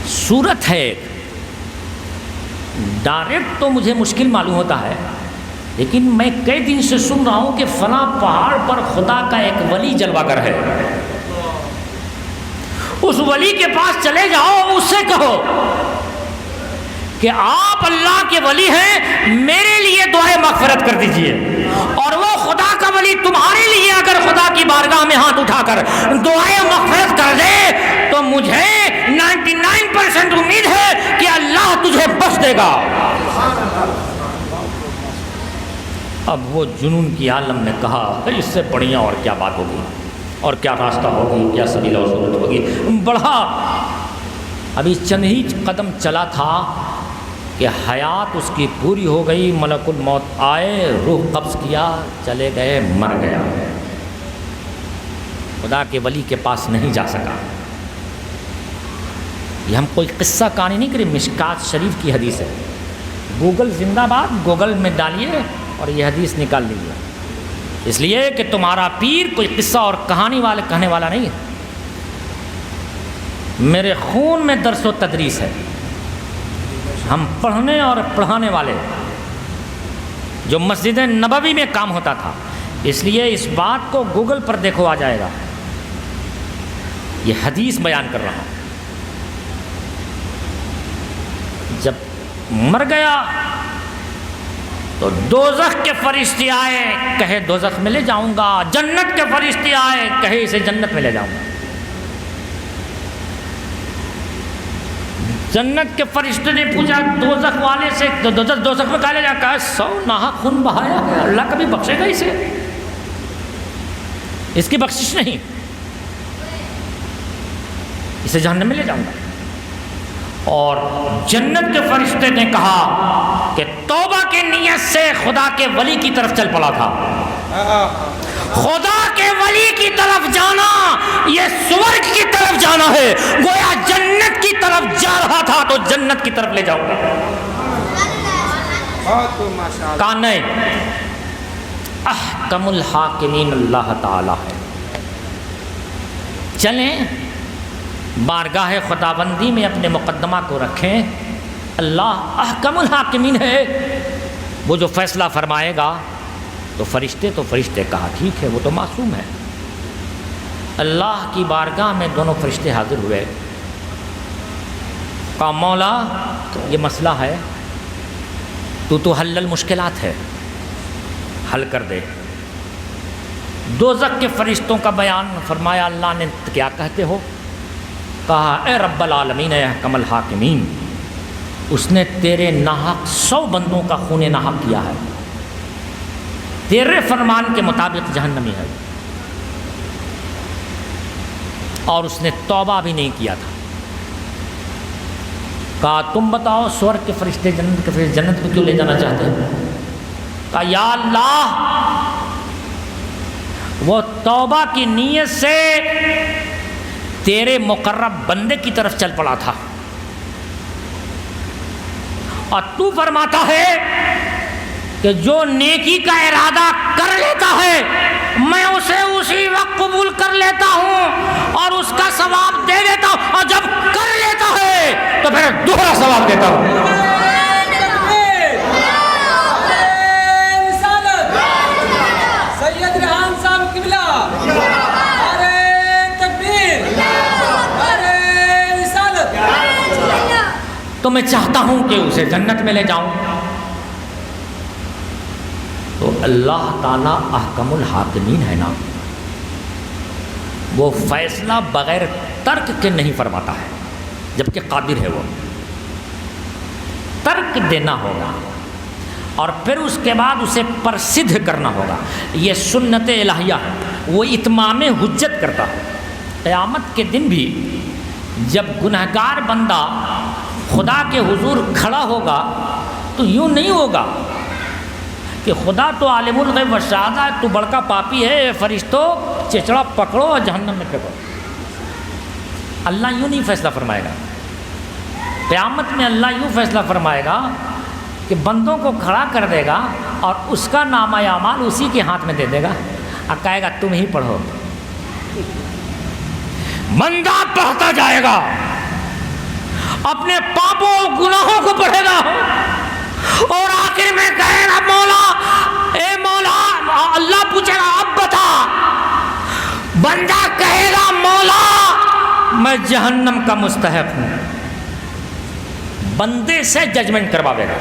Speaker 1: صورت ہے ایک، ڈائریکٹ تو مجھے مشکل معلوم ہوتا ہے، لیکن میں کئی دن سے سن رہا ہوں کہ فلاں پہاڑ پر خدا کا ایک ولی جلوہ گر ہے، اس ولی کے پاس چلے جاؤ، اس سے کہو کہ آپ اللہ کے ولی ہیں، میرے لیے دعائے مغفرت کر دیجئے، اور وہ خدا کا ولی تمہارے لیے اگر خدا کی بارگاہ میں ہاتھ اٹھا کر دعائے مغفرت کر دے تو مجھے 99% امید ہے کہ اللہ تجھے بخش دے گا۔ اب وہ جنون کی عالم نے کہا اس سے بڑھیا اور کیا بات ہوگی، اور کیا راستہ ہوگی، کیا سبیل و صورت ہوگی۔ بڑھا ابھی چند ہی قدم چلا تھا کہ حیات اس کی پوری ہو گئی، ملک الموت آئے، روح قبض کیا، چلے گئے، مر گیا، خدا کے ولی کے پاس نہیں جا سکا۔ یہ ہم کوئی قصہ کہانی نہیں کریں، مشکات شریف کی حدیث ہے، گوگل زندہ باد، گوگل میں ڈالیے اور یہ حدیث نکال لیجیے، اس لیے کہ تمہارا پیر کوئی قصہ اور کہانی والے کہنے والا نہیں ہے، میرے خون میں درس و تدریس ہے، ہم پڑھنے اور پڑھانے والے، جو مسجد نبوی میں کام ہوتا تھا، اس لیے اس بات کو گوگل پر دیکھو آ جائے گا، یہ حدیث بیان کر رہا ہوں۔ جب مر گیا تو دوزخ کے فرشتے آئے، کہے دوزخ میں لے جاؤں گا، جنت کے فرشتے آئے، کہے اسے جنت میں لے جاؤں گا۔ جنت کے فرشتے نے پوچھا دوزخ والے سے، دوزخ میں کہا لے جا، کہا 100 ناحق خون بہایا ہے، اللہ کبھی بخشے گا اسے، اس کی بخشش نہیں، اسے جہنم میں لے جاؤں گا۔ اور جنت کے فرشتے نے کہا کہ توبہ کی نیت سے خدا کے ولی کی طرف چل پڑا تھا، خدا کے ولی کی طرف جانا یہ سورگ کی طرف جانا ہے، گویا جنت کی طرف جا رہا تھا تو جنت کی طرف لے جاؤں گا۔ کہا نہیں، احکم الحاکمین اللہ تعالی ہے، چلیں بارگاہ خداوندی میں اپنے مقدمہ کو رکھیں، اللہ احکم الحاکمین ہے، وہ جو فیصلہ فرمائے گا۔ تو فرشتے کہا ٹھیک ہے، وہ تو معصوم ہے۔ اللہ کی بارگاہ میں دونوں فرشتے حاضر ہوئے، کہا مولا یہ مسئلہ ہے، تو حل المشکلات ہے، حل کر دے۔ دوزخ کے فرشتوں کا بیان فرمایا، اللہ نے کیا کہتے ہو؟ کہا اے رب العالمین اے احکم الحاکمین، اس نے تیرے ناحق 100 بندوں کا خون ناحق کیا ہے، تیرے فرمان کے مطابق جہنمی ہے، اور اس نے توبہ بھی نہیں کیا تھا۔ کہا تم بتاؤ سورگ کے فرشتے جنت کے فرشتے جنت میں کیوں لے جانا چاہتے ہیں؟ کہا یا اللہ وہ توبہ کی نیت سے تیرے مقرب بندے کی طرف چل پڑا تھا، اور تو فرماتا ہے کہ جو نیکی کا ارادہ کر لیتا ہے میں اسے اسی وقت قبول کر لیتا ہوں اور اس کا ثواب دے دیتا ہوں، اور جب کر لیتا ہے تو پھر دوسرا ثواب دیتا ہوں۔ تو میں چاہتا ہوں کہ اسے جنت میں لے جاؤں۔ تو اللہ تعالیٰ احکم الحاکمین ہے نا، وہ فیصلہ بغیر ترک کے نہیں فرماتا ہے، جبکہ قادر ہے، وہ ترک دینا ہوگا اور پھر اس کے بعد اسے پرسدھ کرنا ہوگا۔ یہ سنت الہیہ ہے، وہ اتمام حجت کرتا ہے۔ قیامت کے دن بھی جب گنہگار بندہ خدا کے حضور کھڑا ہوگا تو یوں نہیں ہوگا کہ خدا تو عالم الغیب والشہادہ ہے، تو بڑکا پاپی ہے، اے فرشتوں چچڑا پکڑو اور جہنم میں پھینکو۔ اللہ یوں نہیں فیصلہ فرمائے گا۔ قیامت میں اللہ یوں فیصلہ فرمائے گا کہ بندوں کو کھڑا کر دے گا اور اس کا نامہ اعمال اسی کے ہاتھ میں دے دے گا اور کہے گا تم ہی پڑھو۔ بندہ پڑھتا جائے گا، اپنے پاپوں گناہوں کو پڑھے گا اور آخر میں کہے گا مولا، اے مولا، اللہ پوچھے گا اب بتا، بندہ کہے گا مولا میں جہنم کا مستحق ہوں، بندے سے ججمنٹ کرواوے گا،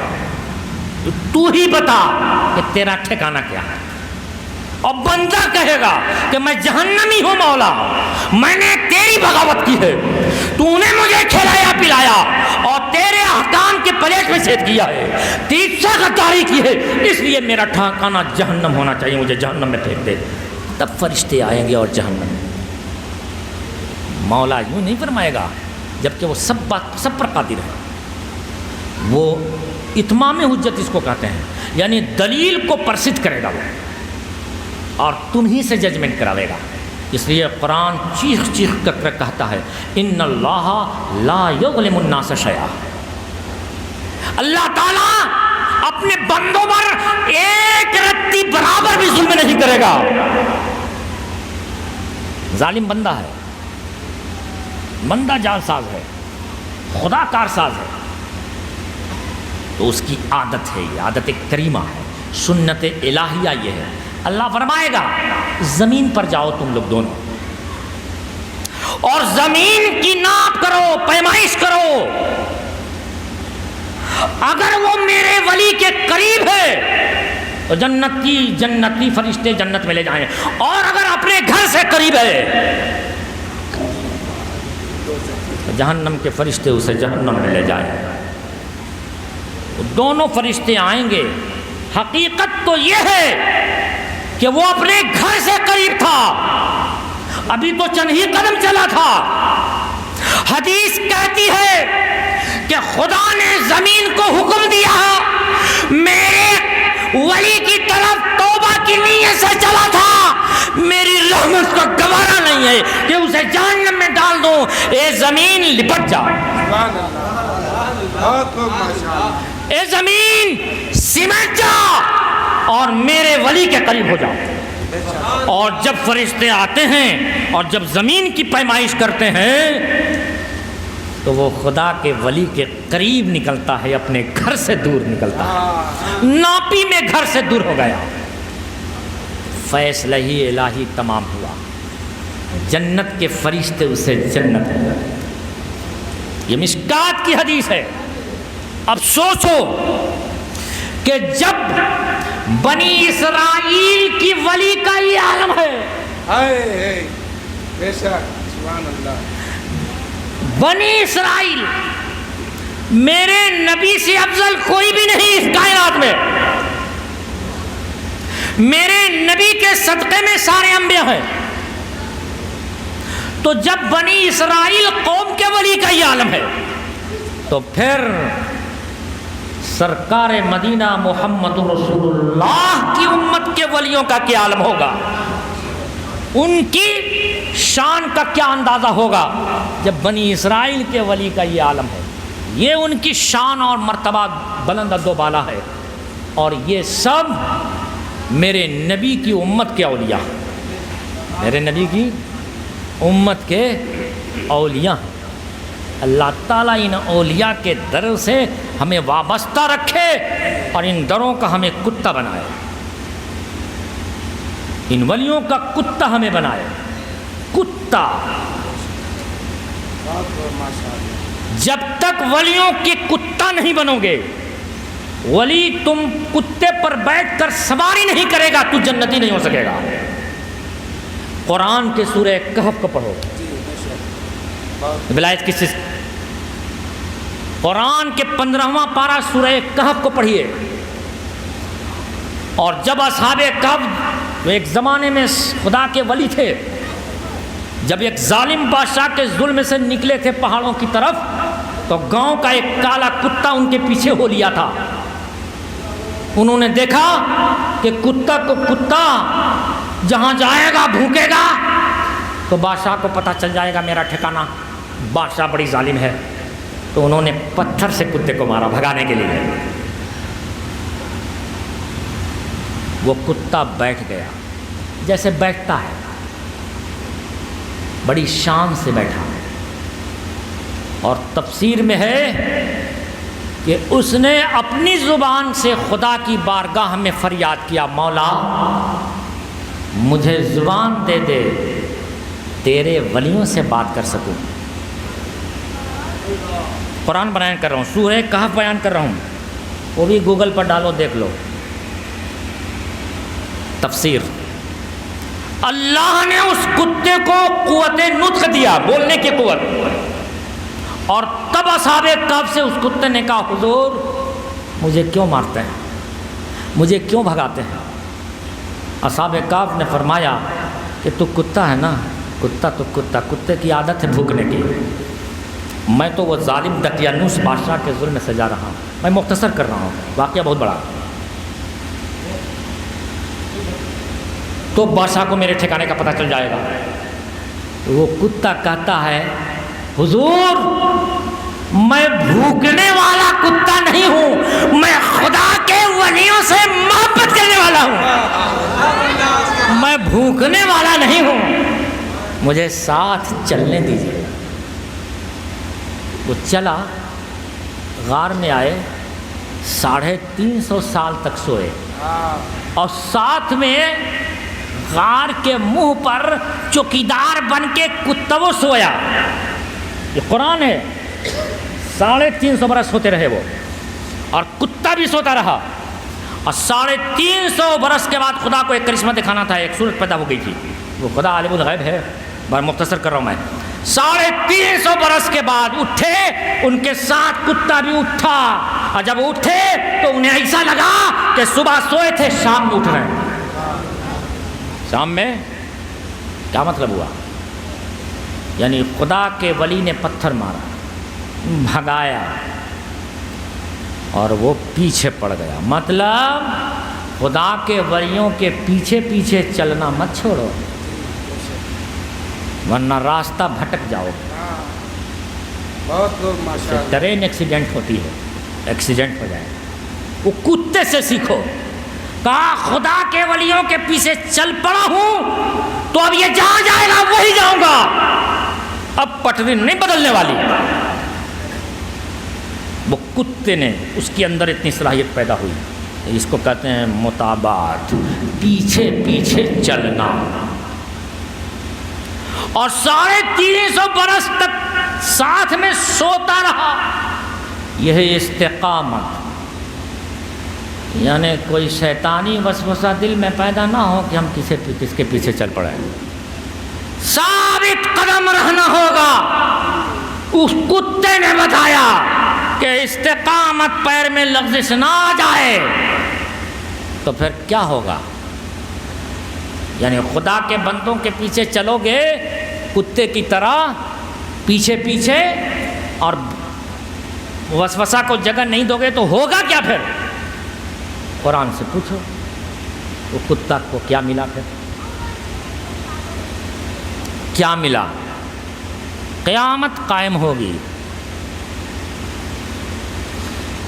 Speaker 1: تو ہی بتا کہ تیرا ٹھکانہ کیا ہے۔ اور بندہ کہے گا کہ میں جہنمی ہوں مولا، میں نے تیری بغاوت کی ہے، تو نے مجھے کھلایا پلایا اور تیرے احکام کے پلیٹ میں چھید کیا ہے، تیج سے غداری کی ہے، اس لیے میرا ٹھکانہ جہنم ہونا چاہیے، مجھے جہنم میں پھینک دے۔ تب فرشتے آئیں گے اور جہنم میں۔ مولا یوں نہیں فرمائے گا، جبکہ وہ سب پر قادر ہے۔ وہ اتمام حجت اس کو کہتے ہیں، یعنی دلیل کو پرسد کرے گا وہ، اور تم ہی سے ججمنٹ کراوے گا۔ اس لیے قرآن چیخ چیخ کر کہتا ہے ان اللہ لا یظلم الناس شیئا، اللہ تعالیٰ اپنے بندوں پر ایک رتی برابر بھی ظلم نہیں کرے گا۔ ظالم بندہ ہے، بندہ جال ساز ہے، خدا کار ساز ہے، تو اس کی عادت ہے، یہ عادت کریمہ ہے، سنت الہیہ یہ ہے۔ اللہ فرمائے گا زمین پر جاؤ تم لوگ دونوں اور زمین کی ناپ کرو، پیمائش کرو، اگر وہ میرے ولی کے قریب ہے تو جنتی فرشتے جنت میں لے جائیں، اور اگر اپنے گھر سے قریب ہے تو جہنم کے فرشتے اسے جہنم میں لے جائیں۔ دونوں فرشتے آئیں گے، حقیقت تو یہ ہے کہ وہ اپنے گھر سے قریب تھا، ابھی تو چند ہی قدم چلا تھا۔ حدیث کہتی ہے کہ خدا نے زمین کو حکم دیا میرے ولی کی طرف توبہ کی نیت سے چلا تھا، میری رحمت کا گوارا نہیں ہے کہ اسے جہنم میں ڈال دوں، اے زمین لپٹ جا، اے زمین سمٹ جا اور میرے ولی کے قریب ہو جاؤ۔ اور جب فرشتے آتے ہیں اور جب زمین کی پیمائش کرتے ہیں تو وہ خدا کے ولی کے قریب نکلتا ہے، اپنے گھر سے دور نکلتا ہے، ناپی میں گھر سے دور ہو گیا۔ فیصلہ ہی الہی تمام ہوا، جنت کے فرشتے اسے جنت میں۔ یہ مشکات کی حدیث ہے۔ اب سوچو کہ جب بنی اسرائیل کی ولی کا یہ عالم ہے،
Speaker 2: بے شک، سبحان اللہ،
Speaker 1: بنی اسرائیل میرے نبی سے افضل کوئی بھی نہیں اس کائنات میں، میرے نبی کے صدقے میں سارے انبیاء ہیں، تو جب بنی اسرائیل قوم کے ولی کا یہ عالم ہے تو پھر سرکار مدینہ محمد رسول اللہ کی امت کے ولیوں کا کیا عالم ہوگا، ان کی شان کا کیا اندازہ ہوگا جب بنی اسرائیل کے ولی کا یہ عالم ہے۔ یہ ان کی شان اور مرتبہ بلند و بالا ہے، اور یہ سب میرے نبی کی امت کے اولیاء، میرے نبی کی امت کے اولیاء ہیں۔ اللہ تعالیٰ ان اولیاء کے در سے ہمیں وابستہ رکھے اور ان دروں کا ہمیں کتا بنائے، ان ولیوں کا کتا ہمیں بنائے، کتا۔ جب تک ولیوں کے کتا نہیں بنو گے، ولی تم کتے پر بیٹھ کر سواری نہیں کرے گا تو جنتی نہیں ہو سکے گا۔ قرآن کے سورہ کہف کو پڑھو، ولایت کی قرآن کے 15واں پارہ سورہ کہف کو پڑھیے۔ اور جب اصحاب کہف جو ایک زمانے میں خدا کے ولی تھے، جب ایک ظالم بادشاہ کے ظلم سے نکلے تھے پہاڑوں کی طرف تو گاؤں کا ایک کالا کتا ان کے پیچھے ہو لیا تھا. انہوں نے دیکھا کہ کتا کو کتا جہاں جائے گا بھوکے گا تو بادشاہ کو پتہ چل جائے گا میرا ٹھکانہ. بادشاہ بڑی ظالم ہے تو انہوں نے پتھر سے کتے کو مارا بھگانے کے لیے. وہ کتا بیٹھ گیا جیسے بیٹھتا ہے, بڑی شان سے بیٹھا. اور تفسیر میں ہے کہ اس نے اپنی زبان سے خدا کی بارگاہ میں فریاد کیا, مولا مجھے زبان دے دے تیرے ولیوں سے بات کر سکوں. قرآن بیان کر رہا ہوں, سورہ کہف بیان کر رہا ہوں, وہ بھی گوگل پر ڈالو دیکھ لو. تفسیر, اللہ نے اس کتے کو قوت نطق دیا, بولنے کی قوت, اور تب اصحاب کہف سے اس کتے نے کہا حضور مجھے کیوں مارتے ہیں, مجھے کیوں بھگاتے ہیں. اصحاب کہف نے فرمایا کہ تو کتا ہے نا, کتا تو کتا, کتے کی عادت ہے بھوکنے کی. میں تو وہ ظالم دقیانوس بادشاہ کے ظلم میں سجا رہا ہوں. میں مختصر کر رہا ہوں, واقعہ بہت بڑا. تو بادشاہ کو میرے ٹھکانے کا پتہ چل جائے گا. وہ کتا کہتا ہے حضور میں بھوکنے والا کتا نہیں ہوں, میں خدا کے ولیوں سے محبت کرنے والا ہوں, میں بھوکنے والا نہیں ہوں, مجھے ساتھ چلنے دیجیے. وہ چلا, غار میں آئے, 350 سال تک سوئے, اور ساتھ میں غار کے منہ پر چوکیدار بن کے کتا وہ سویا. یہ قرآن ہے. 350 برس ہوتے رہے وہ, اور کتا بھی سوتا رہا. اور 350 برس کے بعد خدا کو ایک کرشمہ دکھانا تھا, ایک صورت پیدا ہو گئی تھی. وہ خدا عالم الغیب ہے, بار مختصر کر رہا ہوں میں. 350 برس کے بعد اٹھے, ان کے ساتھ کتا بھی اٹھا, اور جب اٹھے تو انہیں ایسا لگا کہ صبح سوئے تھے شام میں اٹھ رہے ہیں. شام میں کیا مطلب ہوا؟ یعنی خدا کے ولی نے پتھر مارا, بھگایا, اور وہ پیچھے پڑ گیا. مطلب خدا کے ولیوں کے پیچھے پیچھے چلنا مت چھوڑو, ورنہ راستہ بھٹک جاؤ.
Speaker 2: بہت لوگ ماشاءاللہ
Speaker 1: ٹرین ایکسیڈنٹ ہوتی ہے, ایکسیڈنٹ ہو جائے. وہ کتے سے سیکھو. کہا خدا کے ولیوں کے پیچھے چل پڑا ہوں تو اب یہ جہاں جائے گا وہی جاؤں گا, اب پٹری نہیں بدلنے والی. وہ کتے نے, اس کے اندر اتنی صلاحیت پیدا ہوئی, اس کو کہتے ہیں متابعت, پیچھے پیچھے چلنا. اور 350 برس تک ساتھ میں سوتا رہا. یہ استقامت, یعنی کوئی شیطانی وسوسہ دل میں پیدا نہ ہو کہ ہم کس کے پیچھے چل پڑے. ثابت قدم رہنا ہوگا. اس کتے نے بتایا کہ استقامت پیر میں لغزش نہ آ جائے تو پھر کیا ہوگا. یعنی خدا کے بندوں کے پیچھے چلو گے کتے کی طرح پیچھے پیچھے, اور وسوسہ کو جگہ نہیں دو گے تو ہوگا کیا پھر؟ قرآن سے پوچھو. وہ کتا کو کیا ملا پھر؟ کیا ملا؟ قیامت قائم ہوگی.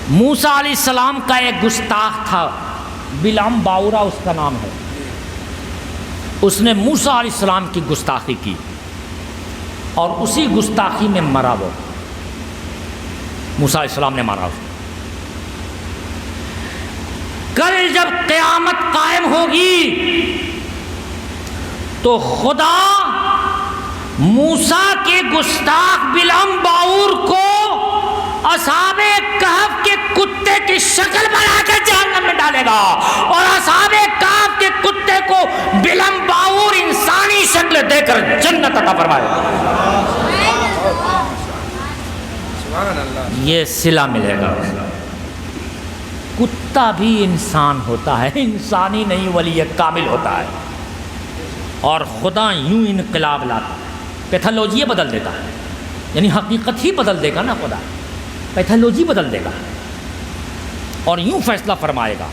Speaker 1: موسیٰ علیہ السلام کا ایک گستاخ تھا, بلعام باورا اس کا نام ہے. اس نے موسیٰ علیہ السلام کی گستاخی کی اور اسی گستاخی میں مرا. وہ موسیٰ علیہ السلام نے مارا اسے. کل جب قیامت قائم ہوگی تو خدا موسیٰ کے گستاخ بلعام باور کو اصحاب کہف کے کتے کی شکل بنا کر جہنم میں ڈالے گا, اور اصحاب کہف کے کتے کو بلعام باور انسانی شکل دے کر جنت عطا فرمائے گا. یہ صلہ ملے گا. کتا بھی انسان ہوتا ہے, انسانی نہیں ولی کامل ہوتا ہے. اور خدا یوں انقلاب لاتا ہے. پیتھولوجی بدل دیتا ہے، یعنی حقیقت ہی بدل دے گا نا خدا، پیتھولوجی بدل دے گا اور یوں فیصلہ فرمائے گا۔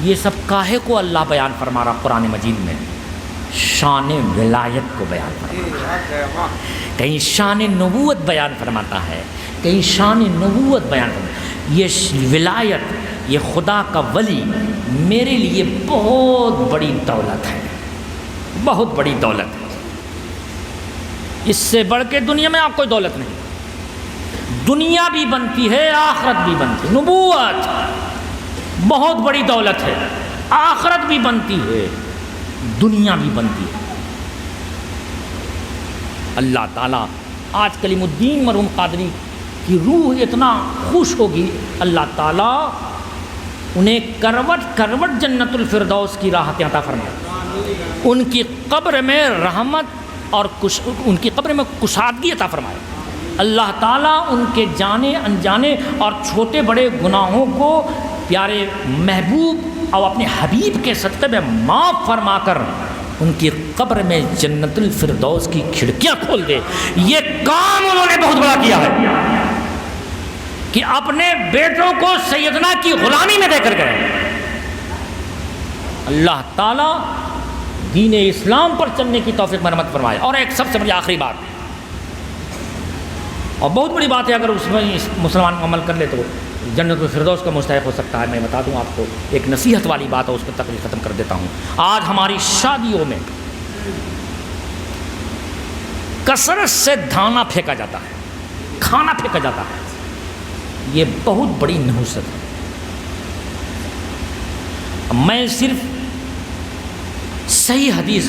Speaker 1: یہ سب کاہے کو اللہ بیان فرما رہا قرآن مجید میں؟ شان ولایت کو بیان فرما رہا ہے، کہیں شان نبوت بیان فرماتا ہے، کہیں شان نبوت بیان فرماتا ہے۔ یہ ولایت، یہ خدا کا ولی میرے لیے بہت بڑی دولت ہے، بہت بڑی دولت ہے۔ اس سے بڑھ کے دنیا میں آپ کوئی دولت نہیں، دنیا بھی بنتی ہے آخرت بھی بنتی ہے۔ نبوت بہت بڑی دولت ہے، آخرت بھی بنتی ہے، دنیا بھی بنتی ہے۔ اللہ تعالیٰ آج کلیم الدین مرحوم قادری کی روح اتنا خوش ہوگی، اللہ تعالیٰ انہیں کروٹ کروٹ جنت الفردوس کی راحتیں عطا فرمائے، ان کی قبر میں رحمت اور ان کی قبر میں کشادگی عطا فرمائے۔ اللہ تعالیٰ ان کے جانے انجانے اور چھوٹے بڑے گناہوں کو پیارے محبوب اور اپنے حبیب کے صدقے میں معاف فرما کر ان کی قبر میں جنت الفردوس کی کھڑکیاں کھول دے۔ یہ کام انہوں نے بہت بڑا کیا ہے کہ اپنے بیٹوں کو سیدنا کی غلامی میں دے کر گئے۔ اللہ تعالیٰ دین اسلام پر چلنے کی توفیق مرحمت فرمائے۔ اور ایک سب سے بڑی آخری بات، اور بہت بڑی بات ہے، اگر اس میں مسلمان عمل کر لے تو جنت الفردوس کا مستحق ہو سکتا ہے۔ میں بتا دوں آپ کو ایک نصیحت والی بات ہے، اس کو تقریر ختم کر دیتا ہوں۔ آج ہماری شادیوں میں کثرت سے دھانا پھینکا جاتا ہے، کھانا پھینکا جاتا ہے، یہ بہت بڑی نحوست ہے۔ میں صرف صحیح حدیث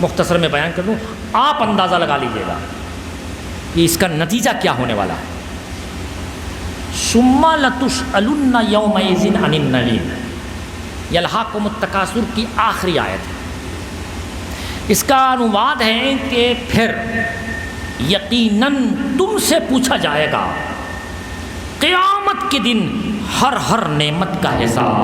Speaker 1: مختصر میں بیان کر دوں، آپ اندازہ لگا لیجیے گا کہ اس کا نتیجہ کیا ہونے والا ہے۔ ثم لتسألن یومئذ عن النعیم، یلہاکم التکاثر کی آخری آیت ہے۔ اس کا عنوان ہے کہ پھر یقیناً تم سے پوچھا جائے گا قیامت کے دن ہر نعمت کا حساب۔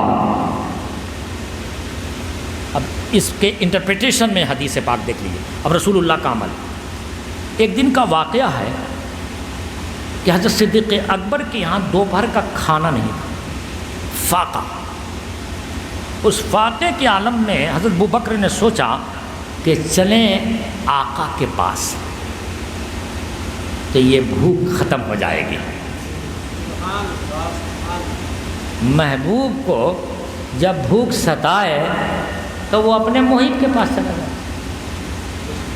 Speaker 1: اب اس کے انٹرپریٹیشن میں حدیث پاک دیکھ لیجیے، اب رسول اللہ کا عمل۔ ایک دن کا واقعہ ہے کہ حضرت صدیق اکبر کے یہاں دوپہر کا کھانا نہیں تھا، فاقہ۔ اس فاقے کے عالم میں حضرت ابوبکر نے سوچا کہ چلیں آقا کے پاس تو یہ بھوک ختم ہو جائے گی۔ محبوب کو جب بھوک ستائے تو وہ اپنے محب کے پاس چلا جائے،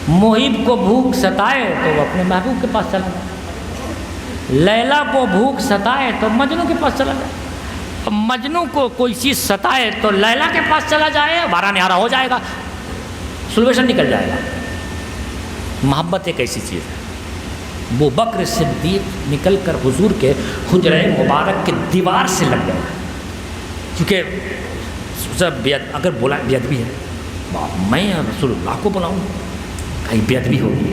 Speaker 1: محب کو بھوک ستائے تو وہ اپنے محبوب کے پاس چلا جائے، لیلا کو بھوک ستائے تو مجنو کے پاس چلا جائے، مجنو کو کوئی چیز ستائے تو لیلا کے پاس چلا جائے، بارہ نہارا ہو جائے گا، سولوشن نکل جائے گا۔ محبت ایک ایسی چیز ہے۔ ابوبکر صدیق نکل کر حضور کے حجرہ مبارک کے دیوار سے لگ گئے، کیونکہ اگر بولا بے ادبی ہے، میں رسول اللہ کو بلاؤں، کہیں بے ادبی ہوگی۔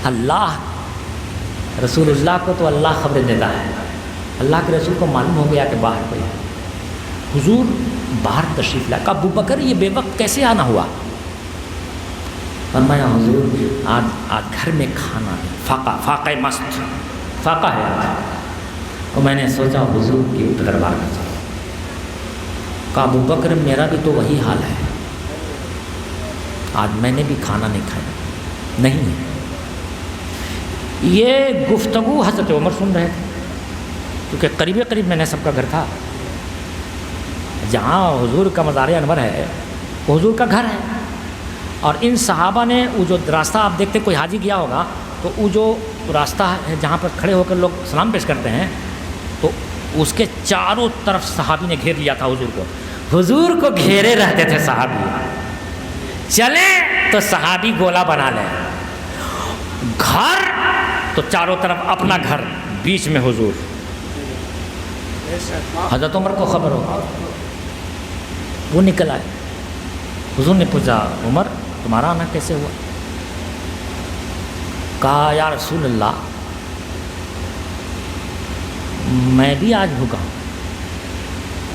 Speaker 1: اللہ رسول اللہ کو تو اللہ خبر دیتا ہے، اللہ کے رسول کو معلوم ہو گیا کہ باہر کوئی ہے۔ حضور باہر تشریف لائے، کہا ابوبکر یہ بے وقت کیسے آنا ہوا؟ فرمایا حضور آج گھر میں کھانا ہے، فاقہ مست فاقہ ہے آج، اور میں نے سوچا حضور کی دربار میں چلا۔ کہا ابوبکر میرا بھی تو وہی حال ہے، آج میں نے بھی کھانا نہیں کھایا، نہیں ہے۔ یہ گفتگو حضرت عمر سن رہے تھے، کیونکہ قریب میں نے سب کا گھر تھا، جہاں حضور کا مزار انور ہے وہ حضور کا گھر ہے۔ اور ان صحابہ نے وہ جو راستہ آپ دیکھتے، کوئی حاجی گیا ہوگا تو وہ جو راستہ ہے جہاں پر کھڑے ہو کر لوگ سلام پیش کرتے ہیں، تو اس کے چاروں طرف صحابی نے گھیر لیا تھا حضور کو گھیرے رہتے تھے صحابی، چلیں تو صحابی گولا بنا لیں، گھر تو چاروں طرف اپنا گھر، بیچ میں حضور۔ حضرت عمر کو خبر ہو، وہ نکل آئے، حضور نے پوچھا عمر تمہارا آنا کیسے ہوا؟ کہا یا رسول اللہ میں بھی آج بھوکا ہوں،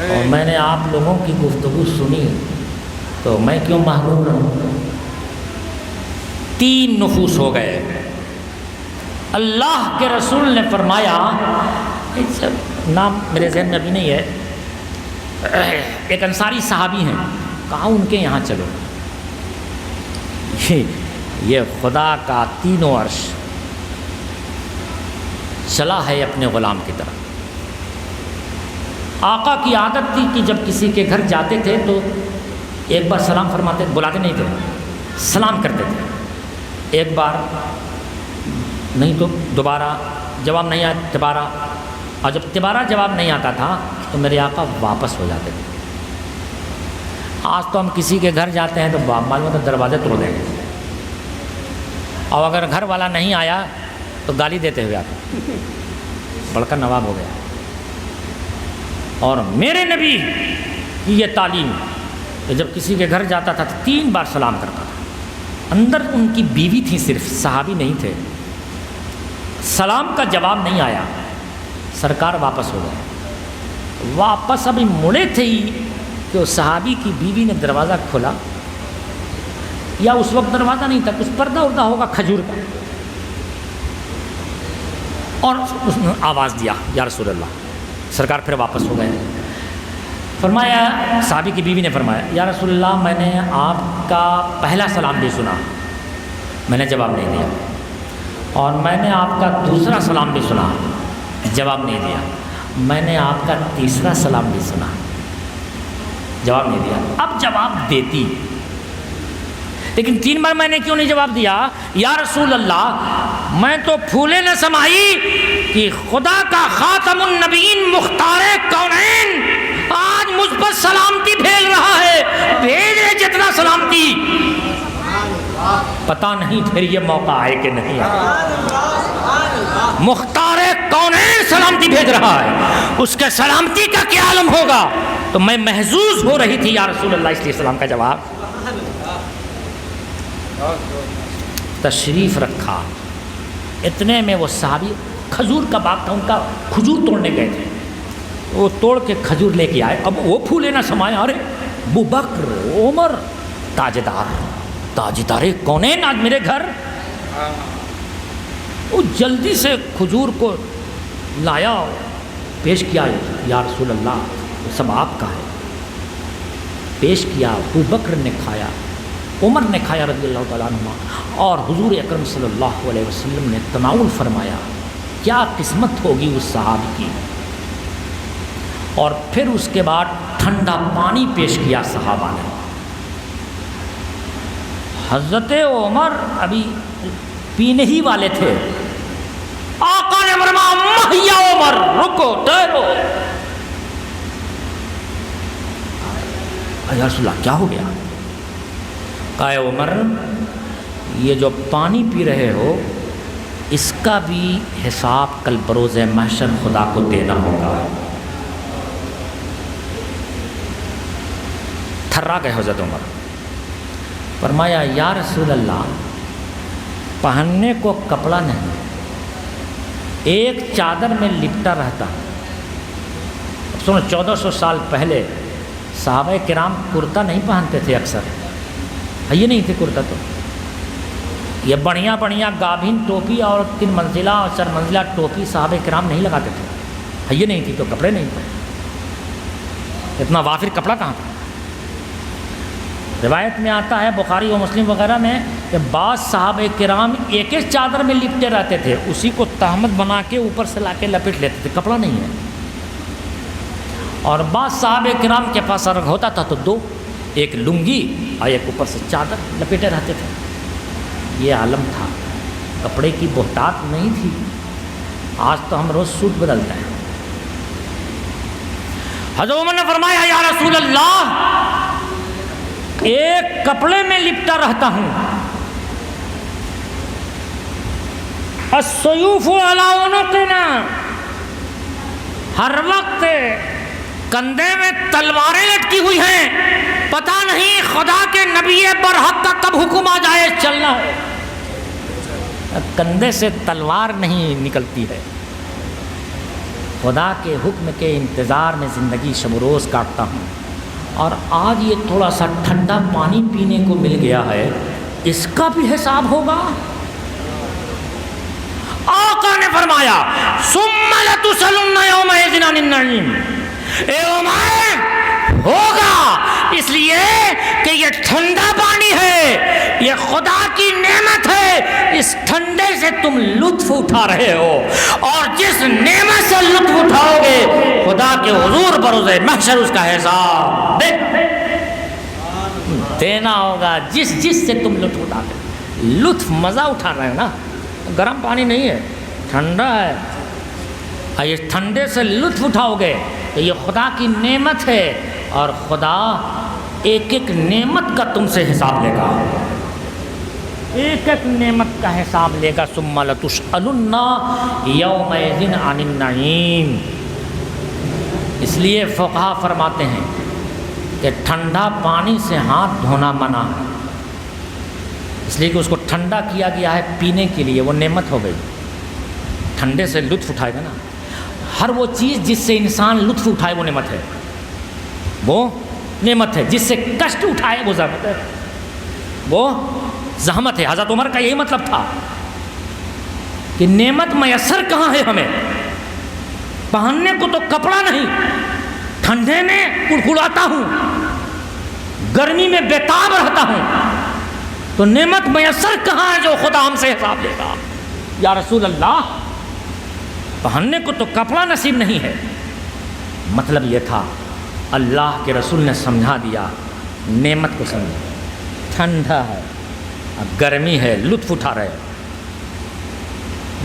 Speaker 1: اور میں نے آپ لوگوں کی گفتگو سنی تو میں کیوں محروم رہوں؟ 3 نفوس ہو گئے۔ اللہ کے رسول نے فرمایا، نام میرے ذہن میں ابھی نہیں ہے، ایک انصاری صحابی ہیں، کہا ان کے یہاں چلو، یہ خدا کا تینوں عرش چلا ہے اپنے غلام کی طرف۔ آقا کی عادت تھی کہ جب کسی کے گھر جاتے تھے تو ایک بار سلام فرماتے، بلاتے نہیں تھے، سلام کرتے تھے، ایک بار نہیں تو دوبارہ، جواب نہیں آیا تبارہ، اور جب تبارہ جواب نہیں آتا تھا تو میرے آقا واپس ہو جاتے تھے۔ آج تو ہم کسی کے گھر جاتے ہیں تو معلوم ہوتا دروازے توڑ دیں گے، اور اگر گھر والا نہیں آیا تو گالی دیتے ہوئے آتے، بڑھ کر نواب ہو گیا۔ اور میرے نبی کی یہ تعلیم کہ جب کسی کے گھر جاتا تھا تو 3 بار سلام کرتا تھا۔ اندر ان کی بیوی تھی، صرف صحابی نہیں تھے۔ سلام کا جواب نہیں آیا، سرکار واپس ہو گئے۔ واپس ابھی مڑے تھے ہی کہ اس صحابی کی بیوی نے دروازہ کھولا، یا اس وقت دروازہ نہیں تھا، کچھ پردہ اردہ ہوگا کھجور کا، اور اس نے آواز دیا یا رسول اللہ۔ سرکار پھر واپس ہو گئے۔ فرمایا، صحابی کی بیوی نے فرمایا، یا رسول اللہ میں نے آپ کا پہلا سلام بھی سنا، میں نے جواب نہیں دیا، اور میں نے آپ کا دوسرا سلام بھی سنا، جواب نہیں دیا، میں نے آپ کا تیسرا سلام بھی سنا، جواب نہیں دیا۔ اب جواب دیتی، لیکن 3 بار میں نے کیوں نہیں جواب دیا؟ یا رسول اللہ میں تو پھولے نہ سمائی کہ خدا کا خاتم النبیین مختار کونین آج مجھ پر سلامتی بھیج رہا ہے، بھیجے جتنا سلامتی، پتہ نہیں پھر یہ موقع آئے کہ نہیں آئے۔ مختار کونین سلامتی بھیج رہا ہے، اس کے سلامتی کا کیا عالم ہوگا؟ تو میں محظوظ ہو رہی تھی یا رسول اللہ، اس لیے سلام کا جواب تشریف رکھا۔ اتنے میں وہ صحابی، کھجور کا باغ تھا ان کا، کھجور توڑنے گئے تھے، وہ توڑ کے کھجور لے کے آئے۔ اب وہ پھولے نہ سمائے، ارے ابو بکر، عمر، تاجدار کونین آج میرے گھر۔ وہ جلدی سے کھجور کو لایا، پیش کیا، یا رسول اللہ وہ سب آپ کا ہے، پیش کیا۔ ابو بکر نے کھایا، عمر نے کھایا رضی اللہ تعالیٰ عنہ، اور حضور اکرم صلی اللہ علیہ وسلم نے تناول فرمایا۔ کیا قسمت ہوگی اس صحابی کی۔ اور پھر اس کے بعد ٹھنڈا پانی پیش کیا صحابہ نے۔ حضرت عمر ابھی پینے ہی والے تھے، آقا نے فرمایا یا عمر رکو ٹھہرو۔ یا رسول اللہ کیا ہو گیا؟ کہا عمر یہ جو پانی پی رہے ہو اس کا بھی حساب کل بروز محشر خدا کو دینا ہوگا۔ تھرا گئے حضرت عمر۔ فرمایا یا رسول اللہ پہننے کو کپڑا نہیں، ایک چادر میں لپٹا رہتا۔ اب سنو، 1400 سال پہلے صحابہ کرام کرتا نہیں پہنتے تھے، اکثر یہ نہیں تھے کرتا، تو یہ بڑھیا بڑھیا گابھین ٹوپی اور 3 منزلہ اور 4 منزلہ ٹوپی صحابہ کرام نہیں لگاتے تھے، یہ نہیں تھی، تو کپڑے نہیں تھے، اتنا وافر کپڑا کہاں تھا۔ روایت میں آتا ہے بخاری و مسلم وغیرہ میں کہ بعض صحابہ کرام ایک ایک چادر میں لپٹے رہتے تھے، اسی کو تہمت بنا کے اوپر سے لا کے لپیٹ لیتے تھے، کپڑا نہیں ہے۔ اور بعض صحابہ کرام کے پاس اگر ہوتا تھا تو 2، ایک لنگی اور ایک اوپر سے چادر لپیٹے رہتے تھے۔ یہ عالم تھا، کپڑے کی بہتات نہیں تھی۔ آج تو ہم روز سوٹ بدلتے ہیں۔ حضرت عمر نے فرمایا یا رسول اللہ ایک کپڑے میں لپٹا رہتا ہوں، السیوف علی عنقنا، ہر وقت کندھے میں تلواریں لٹکی ہوئی ہیں، پتہ نہیں خدا کے نبی برحق کا کب حکم آ جائے چلنا ہے۔ کندھے سے تلوار نہیں نکلتی ہے، خدا کے حکم کے انتظار میں زندگی شب و روز کاٹتا ہوں، اور آج یہ تھوڑا سا ٹھنڈا پانی پینے کو مل گیا ہے اس کا بھی حساب ہوگا؟ آقا نے فرمایا ثم لتسألن یومئذ عن النعیم، اے عمر ہوگا، اس لیے کہ یہ ٹھنڈا پانی ہے، یہ خدا کی نعمت ہے، اس ٹھنڈے سے تم لطف اٹھا رہے ہو، اور جس نعمت سے لطف اٹھاؤ گے خدا کے حضور بروز محشر اس کا حساب دینا ہوگا۔ جس سے تم لطف اٹھاتے ہو، لطف مزہ اٹھا رہے ہیں نا، گرم پانی نہیں ہے، ٹھنڈا ہے، اس ٹھنڈے سے لطف اٹھاؤ گے تو یہ خدا کی نعمت ہے، اور خدا ایک ایک نعمت کا تم سے حساب لے گا، ایک ایک نعمت کا حساب لے گا۔ ثم لتسألن یومئذ عن النعیم۔ اس لیے فقہا فرماتے ہیں کہ ٹھنڈا پانی سے ہاتھ دھونا منع ہے، اس لیے کہ اس کو ٹھنڈا کیا گیا ہے پینے کے لیے، وہ نعمت ہو گئی، ٹھنڈے سے لطف اٹھائے گا نا۔ ہر وہ چیز جس سے انسان لطف اٹھائے وہ نعمت ہے، وہ نعمت ہے، جس سے کشٹ اٹھائے وہ زحمت ہے، وہ زحمت ہے۔ حضرت عمر کا یہی مطلب تھا کہ نعمت میسر کہاں ہے ہمیں، پہننے کو تو کپڑا نہیں، ٹھنڈے میں کڑکڑاتا ہوں، گرمی میں بےتاب رہتا ہوں، تو نعمت میسر کہاں ہے جو خدا ہم سے حساب لے گا؟ یا رسول اللہ پہننے کو تو کپڑا نصیب نہیں ہے۔ مطلب یہ تھا اللہ کے رسول نے سمجھا دیا، نعمت کو سمجھا، ٹھنڈا ہے، گرمی ہے، لطف اٹھا رہے،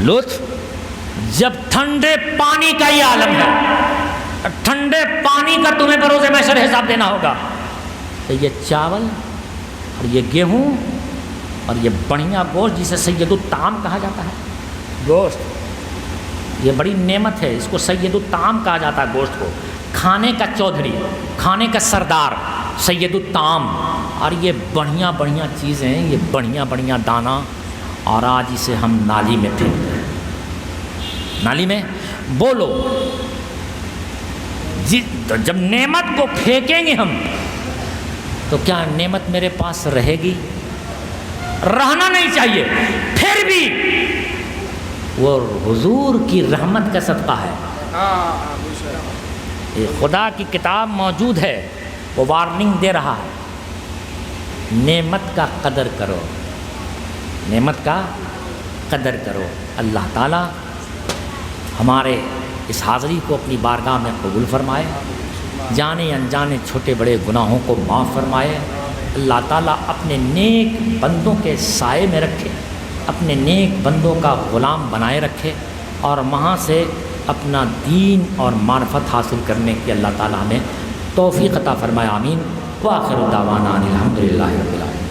Speaker 1: لطف جب ٹھنڈے پانی کا یہ عالم ہے، ٹھنڈے پانی کا تمہیں بروز محشر حساب دینا ہوگا، تو یہ چاول اور یہ گیہوں اور یہ بڑھیا گوشت جسے سید الطعام کہا جاتا ہے، گوشت یہ بڑی نعمت ہے، اس کو سید الطعام کہا جاتا ہے، گوشت کو کھانے کا چودھری، کھانے کا سردار، سید الطعام، اور یہ بڑھیا بڑھیا چیزیں، یہ بڑھیا بڑھیا دانہ، اور آج اسے ہم نالی میں پھینکتے ہیں، نالی میں بولو جی، تو جب نعمت کو پھینکیں گے ہم تو کیا نعمت میرے پاس رہے گی؟ رہنا نہیں چاہیے، پھر بھی وہ حضور کی رحمت کا صدقہ ہے۔ یہ خدا کی کتاب موجود ہے، وہ وارننگ دے رہا ہے، نعمت کا قدر کرو، نعمت کا قدر کرو۔ اللہ تعالیٰ ہمارے اس حاضری کو اپنی بارگاہ میں قبول فرمائے، جانے انجانے چھوٹے بڑے گناہوں کو معاف فرمائے۔ اللہ تعالیٰ اپنے نیک بندوں کے سائے میں رکھے، اپنے نیک بندوں کا غلام بنائے رکھے، اور وہاں سے اپنا دین اور معرفت حاصل کرنے کی اللہ تعالیٰ ہمیں توفیق عطا فرمائے، آمین۔ وآخر دعوانا الحمدللہ رب العالمین۔